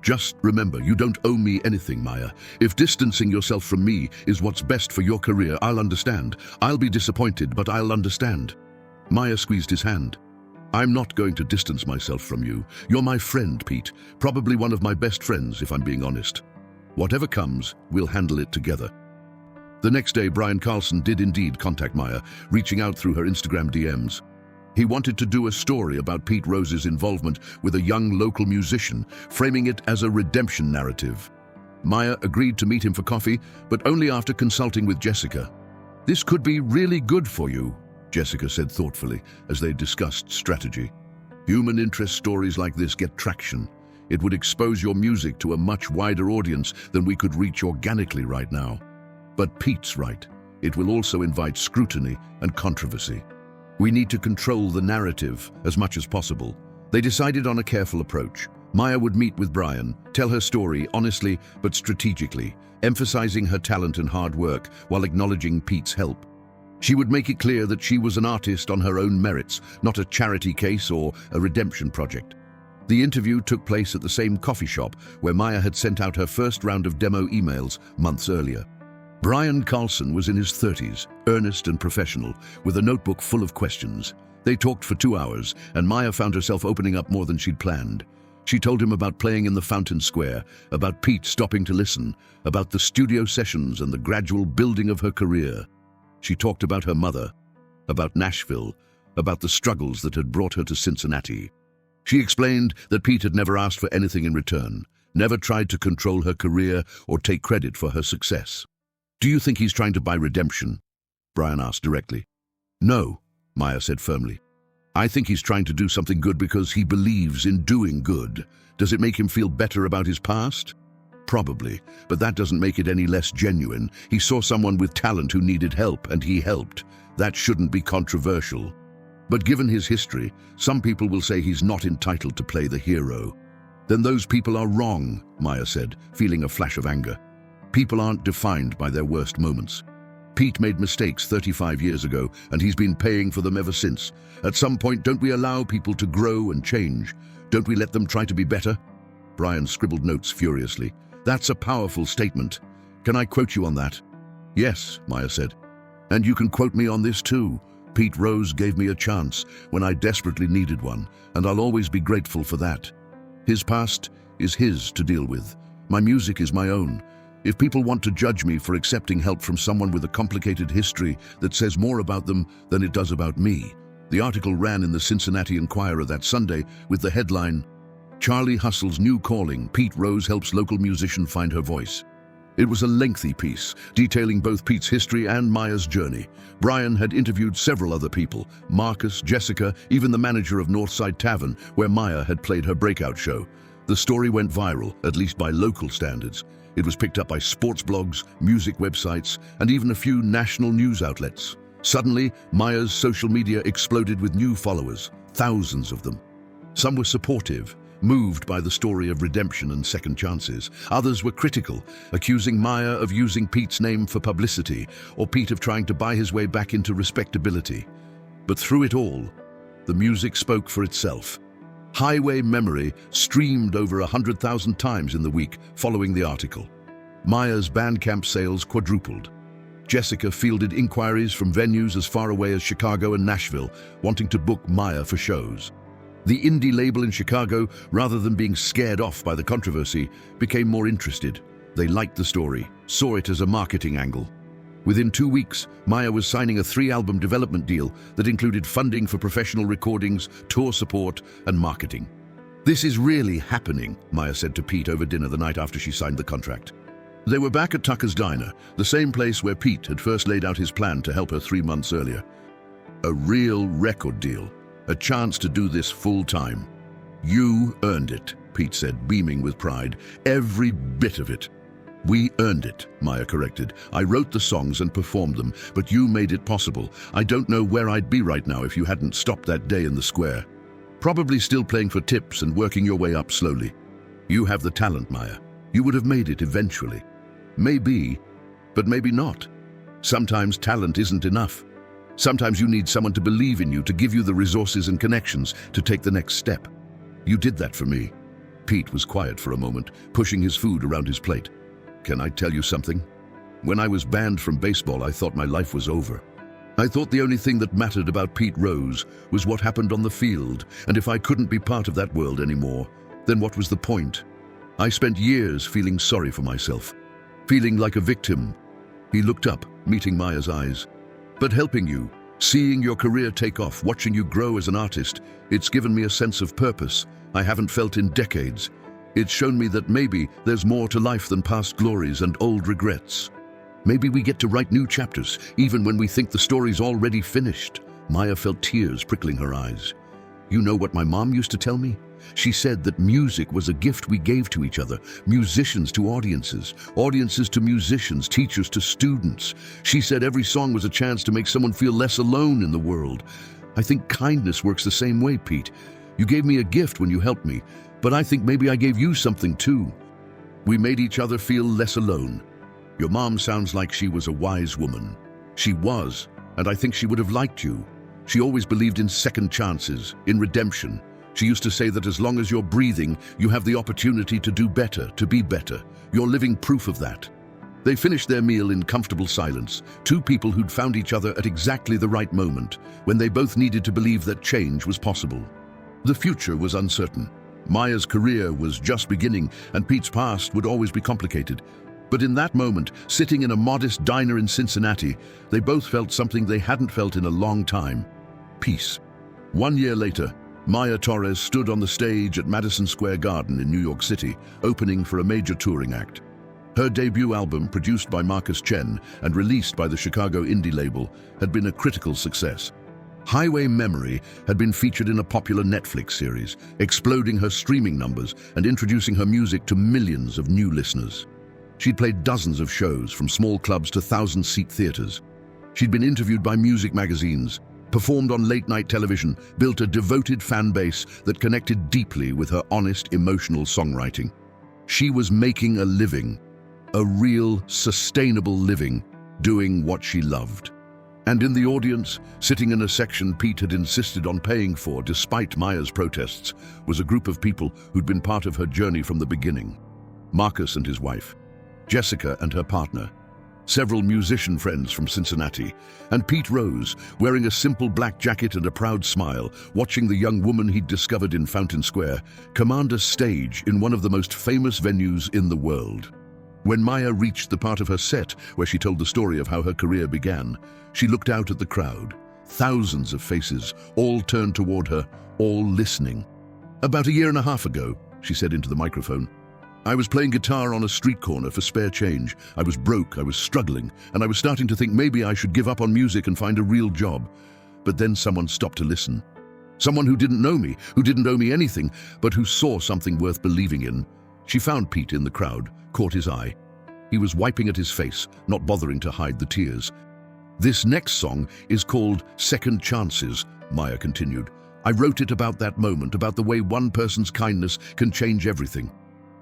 Just remember, you don't owe me anything, Maya. If distancing yourself from me is what's best for your career, I'll understand. I'll be disappointed, but I'll understand. Maya squeezed his hand. I'm not going to distance myself from you. You're my friend, Pete. Probably one of my best friends, if I'm being honest. Whatever comes, we'll handle it together. The next day, Brian Carlson did indeed contact Maya, reaching out through her Instagram DMs. He wanted to do a story about Pete Rose's involvement with a young local musician, framing it as a redemption narrative. Maya agreed to meet him for coffee, but only after consulting with Jessica. This could be really good for you, Jessica said thoughtfully, as they discussed strategy. Human interest stories like this get traction. It would expose your music to a much wider audience than we could reach organically right now. But Pete's right. It will also invite scrutiny and controversy. We need to control the narrative as much as possible. They decided on a careful approach. Maya would meet with Brian, tell her story honestly but strategically, emphasizing her talent and hard work while acknowledging Pete's help. She would make it clear that she was an artist on her own merits, not a charity case or a redemption project. The interview took place at the same coffee shop where Maya had sent out her first round of demo emails months earlier. Brian Carlson was in his 30s, earnest and professional, with a notebook full of questions. They talked for 2 hours, and Maya found herself opening up more than she'd planned. She told him about playing in the Fountain Square, about Pete stopping to listen, about the studio sessions and the gradual building of her career. She talked about her mother, about Nashville, about the struggles that had brought her to Cincinnati. She explained that Pete had never asked for anything in return, never tried to control her career or take credit for her success. "Do you think he's trying to buy redemption?" Brian asked directly. "No," Maya said firmly. "I think he's trying to do something good because he believes in doing good. Does it make him feel better about his past? Probably, but that doesn't make it any less genuine. He saw someone with talent who needed help, and he helped. That shouldn't be controversial. But given his history, some people will say he's not entitled to play the hero." "Then those people are wrong," Maya said, feeling a flash of anger. "People aren't defined by their worst moments. Pete made mistakes 35 years ago, and he's been paying for them ever since. At some point, don't we allow people to grow and change? Don't we let them try to be better?" Brian scribbled notes furiously. "That's a powerful statement. Can I quote you on that?" "Yes," Maya said. "And you can quote me on this too. Pete Rose gave me a chance when I desperately needed one, and I'll always be grateful for that. His past is his to deal with. My music is my own. If people want to judge me for accepting help from someone with a complicated history that says more about them than it does about me." The article ran in the Cincinnati Enquirer that Sunday with the headline, "Charlie Hustle's New Calling, Pete Rose Helps Local Musician Find Her Voice." It was a lengthy piece, detailing both Pete's history and Maya's journey. Brian had interviewed several other people, Marcus, Jessica, even the manager of Northside Tavern, where Maya had played her breakout show. The story went viral, at least by local standards. It was picked up by sports blogs, music websites, and even a few national news outlets. Suddenly, Maya's social media exploded with new followers, thousands of them. Some were supportive, moved by the story of redemption and second chances. Others were critical, accusing Maya of using Pete's name for publicity, or Pete of trying to buy his way back into respectability. But through it all, the music spoke for itself. Highway Memory streamed over 100,000 times in the week following the article. Maya's Bandcamp sales quadrupled. Jessica fielded inquiries from venues as far away as Chicago and Nashville, wanting to book Maya for shows. The indie label in Chicago, rather than being scared off by the controversy, became more interested. They liked the story, saw it as a marketing angle. Within 2 weeks, Maya was signing a 3-album development deal that included funding for professional recordings, tour support, and marketing. "This is really happening," Maya said to Pete over dinner the night after she signed the contract. They were back at Tucker's Diner, the same place where Pete had first laid out his plan to help her 3 months earlier. "A real record deal. A chance to do this full-time. You earned it," Pete said, beaming with pride. "Every bit of it." "We earned it," Maya corrected. "I wrote the songs and performed them, but you made it possible. I don't know where I'd be right now if you hadn't stopped that day in the square. Probably still playing for tips and working your way up slowly. You have the talent, Maya. You would have made it eventually. Maybe, but maybe not. Sometimes talent isn't enough. Sometimes you need someone to believe in you, to give you the resources and connections to take the next step. You did that for me." Pete was quiet for a moment, pushing his food around his plate. "Can I tell you something? When I was banned from baseball, I thought my life was over. I thought the only thing that mattered about Pete Rose was what happened on the field, and if I couldn't be part of that world anymore, then what was the point? I spent years feeling sorry for myself, feeling like a victim." He looked up, meeting Maya's eyes. "But helping you, seeing your career take off, watching you grow as an artist, it's given me a sense of purpose I haven't felt in decades. It's shown me that maybe there's more to life than past glories and old regrets. Maybe we get to write new chapters, even when we think the story's already finished." Maya felt tears prickling her eyes. "You know what my mom used to tell me? She said that music was a gift we gave to each other, musicians to audiences, audiences to musicians, teachers to students. She said every song was a chance to make someone feel less alone in the world. I think kindness works the same way, Pete. You gave me a gift when you helped me, But I think maybe I gave you something too. We made each other feel less alone. Your mom sounds like she was a wise woman. She was, and I think she would have liked you. She always believed in second chances, in redemption. She used to say that as long as you're breathing, you have the opportunity to do better, to be better. You're living proof of that. They finished their meal in comfortable silence, two people who'd found each other at exactly the right moment, when they both needed to believe that change was possible. The future was uncertain. Maya's career was just beginning, and Pete's past would always be complicated. But in that moment, sitting in a modest diner in Cincinnati, they both felt something they hadn't felt in a long time: peace. 1 year later, Maya Torres stood on the stage at Madison Square Garden in New York City, opening for a major touring act. Her debut album, produced by Marcus Chen and released by the Chicago indie label, had been a critical success. Highway Memory had been featured in a popular Netflix series, exploding her streaming numbers and introducing her music to millions of new listeners. She'd played dozens of shows, from small clubs to thousand-seat theaters. She'd been interviewed by music magazines, performed on late-night television, built a devoted fan base that connected deeply with her honest, emotional songwriting. She was making a living, a real, sustainable living, doing what she loved. And in the audience, sitting in a section Pete had insisted on paying for despite Maya's protests, was a group of people who'd been part of her journey from the beginning. Marcus and his wife, Jessica and her partner, several musician friends from Cincinnati, and Pete Rose, wearing a simple black jacket and a proud smile, watching the young woman he'd discovered in Fountain Square command a stage in one of the most famous venues in the world. When Maya reached the part of her set where she told the story of how her career began, she looked out at the crowd. Thousands of faces, all turned toward her, all listening. "About a year and a half ago," she said into the microphone, "I was playing guitar on a street corner for spare change. I was broke, I was struggling, and I was starting to think maybe I should give up on music and find a real job. But then someone stopped to listen. Someone who didn't know me, who didn't owe me anything, but who saw something worth believing in." She found Pete in the crowd, caught his eye. He was wiping at his face, not bothering to hide the tears. "This next song is called Second Chances," Maya continued. "I wrote it about that moment, about the way one person's kindness can change everything.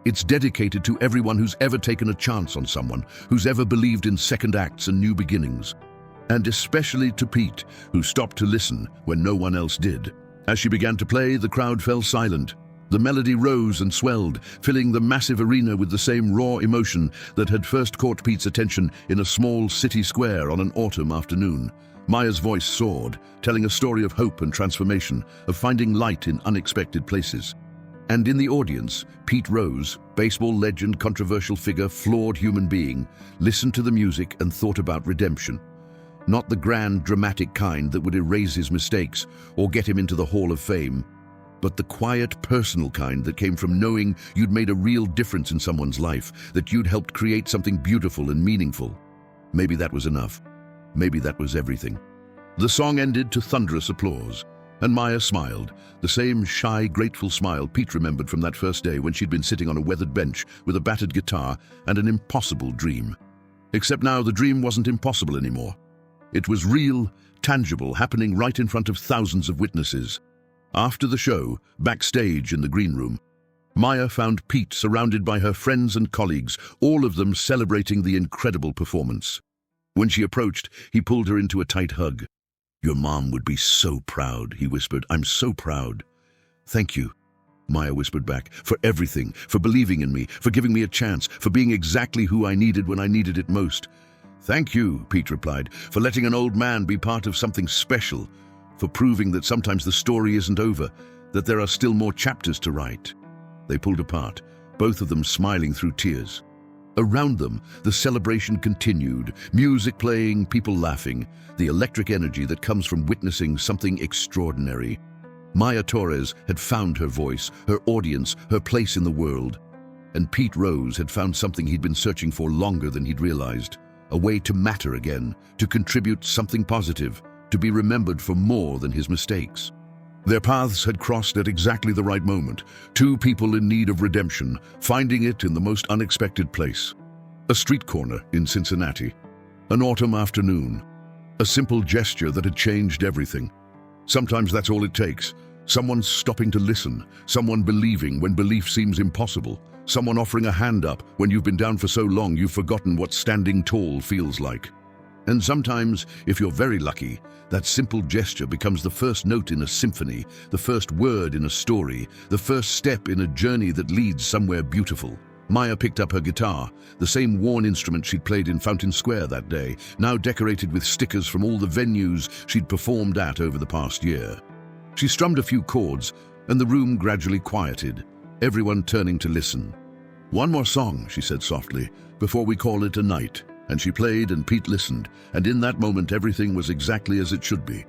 It's dedicated to everyone who's ever taken a chance on someone, who's ever believed in second acts and new beginnings. And especially to Pete, who stopped to listen when no one else did." As she began to play, the crowd fell silent. The melody rose and swelled, filling the massive arena with the same raw emotion that had first caught Pete's attention in a small city square on an autumn afternoon. Maya's voice soared, telling a story of hope and transformation, of finding light in unexpected places. And in the audience, Pete Rose, baseball legend, controversial figure, flawed human being, listened to the music and thought about redemption. Not the grand, dramatic kind that would erase his mistakes or get him into the Hall of Fame, but the quiet, personal kind that came from knowing you'd made a real difference in someone's life, that you'd helped create something beautiful and meaningful. Maybe that was enough. Maybe that was everything. The song ended to thunderous applause, and Maya smiled, the same shy, grateful smile Pete remembered from that first day when she'd been sitting on a weathered bench with a battered guitar and an impossible dream. Except now the dream wasn't impossible anymore. It was real, tangible, happening right in front of thousands of witnesses. After the show, backstage in the green room, Maya found Pete surrounded by her friends and colleagues, all of them celebrating the incredible performance. When she approached, he pulled her into a tight hug. "Your mom would be so proud," he whispered. "I'm so proud." "Thank you," Maya whispered back, "for everything, for believing in me, for giving me a chance, for being exactly who I needed when I needed it most." "Thank you," Pete replied, "for letting an old man be part of something special, for proving that sometimes the story isn't over, that there are still more chapters to write." They pulled apart, both of them smiling through tears. Around them, the celebration continued, music playing, people laughing, the electric energy that comes from witnessing something extraordinary. Maya Torres had found her voice, her audience, her place in the world. And Pete Rose had found something he'd been searching for longer than he'd realized, a way to matter again, to contribute something positive, to be remembered for more than his mistakes. Their paths had crossed at exactly the right moment, two people in need of redemption, finding it in the most unexpected place. A street corner in Cincinnati, an autumn afternoon, a simple gesture that had changed everything. Sometimes that's all it takes, Someone stopping to listen, someone believing when belief seems impossible, someone offering a hand up when you've been down for so long you've forgotten what standing tall feels like. And sometimes, if you're very lucky, that simple gesture becomes the first note in a symphony, the first word in a story, the first step in a journey that leads somewhere beautiful. Maya picked up her guitar, the same worn instrument she'd played in Fountain Square that day, now decorated with stickers from all the venues she'd performed at over the past year. She strummed a few chords, and the room gradually quieted, everyone turning to listen. "One more song," she said softly, "before we call it a night." And she played and Pete listened, and in that moment everything was exactly as it should be.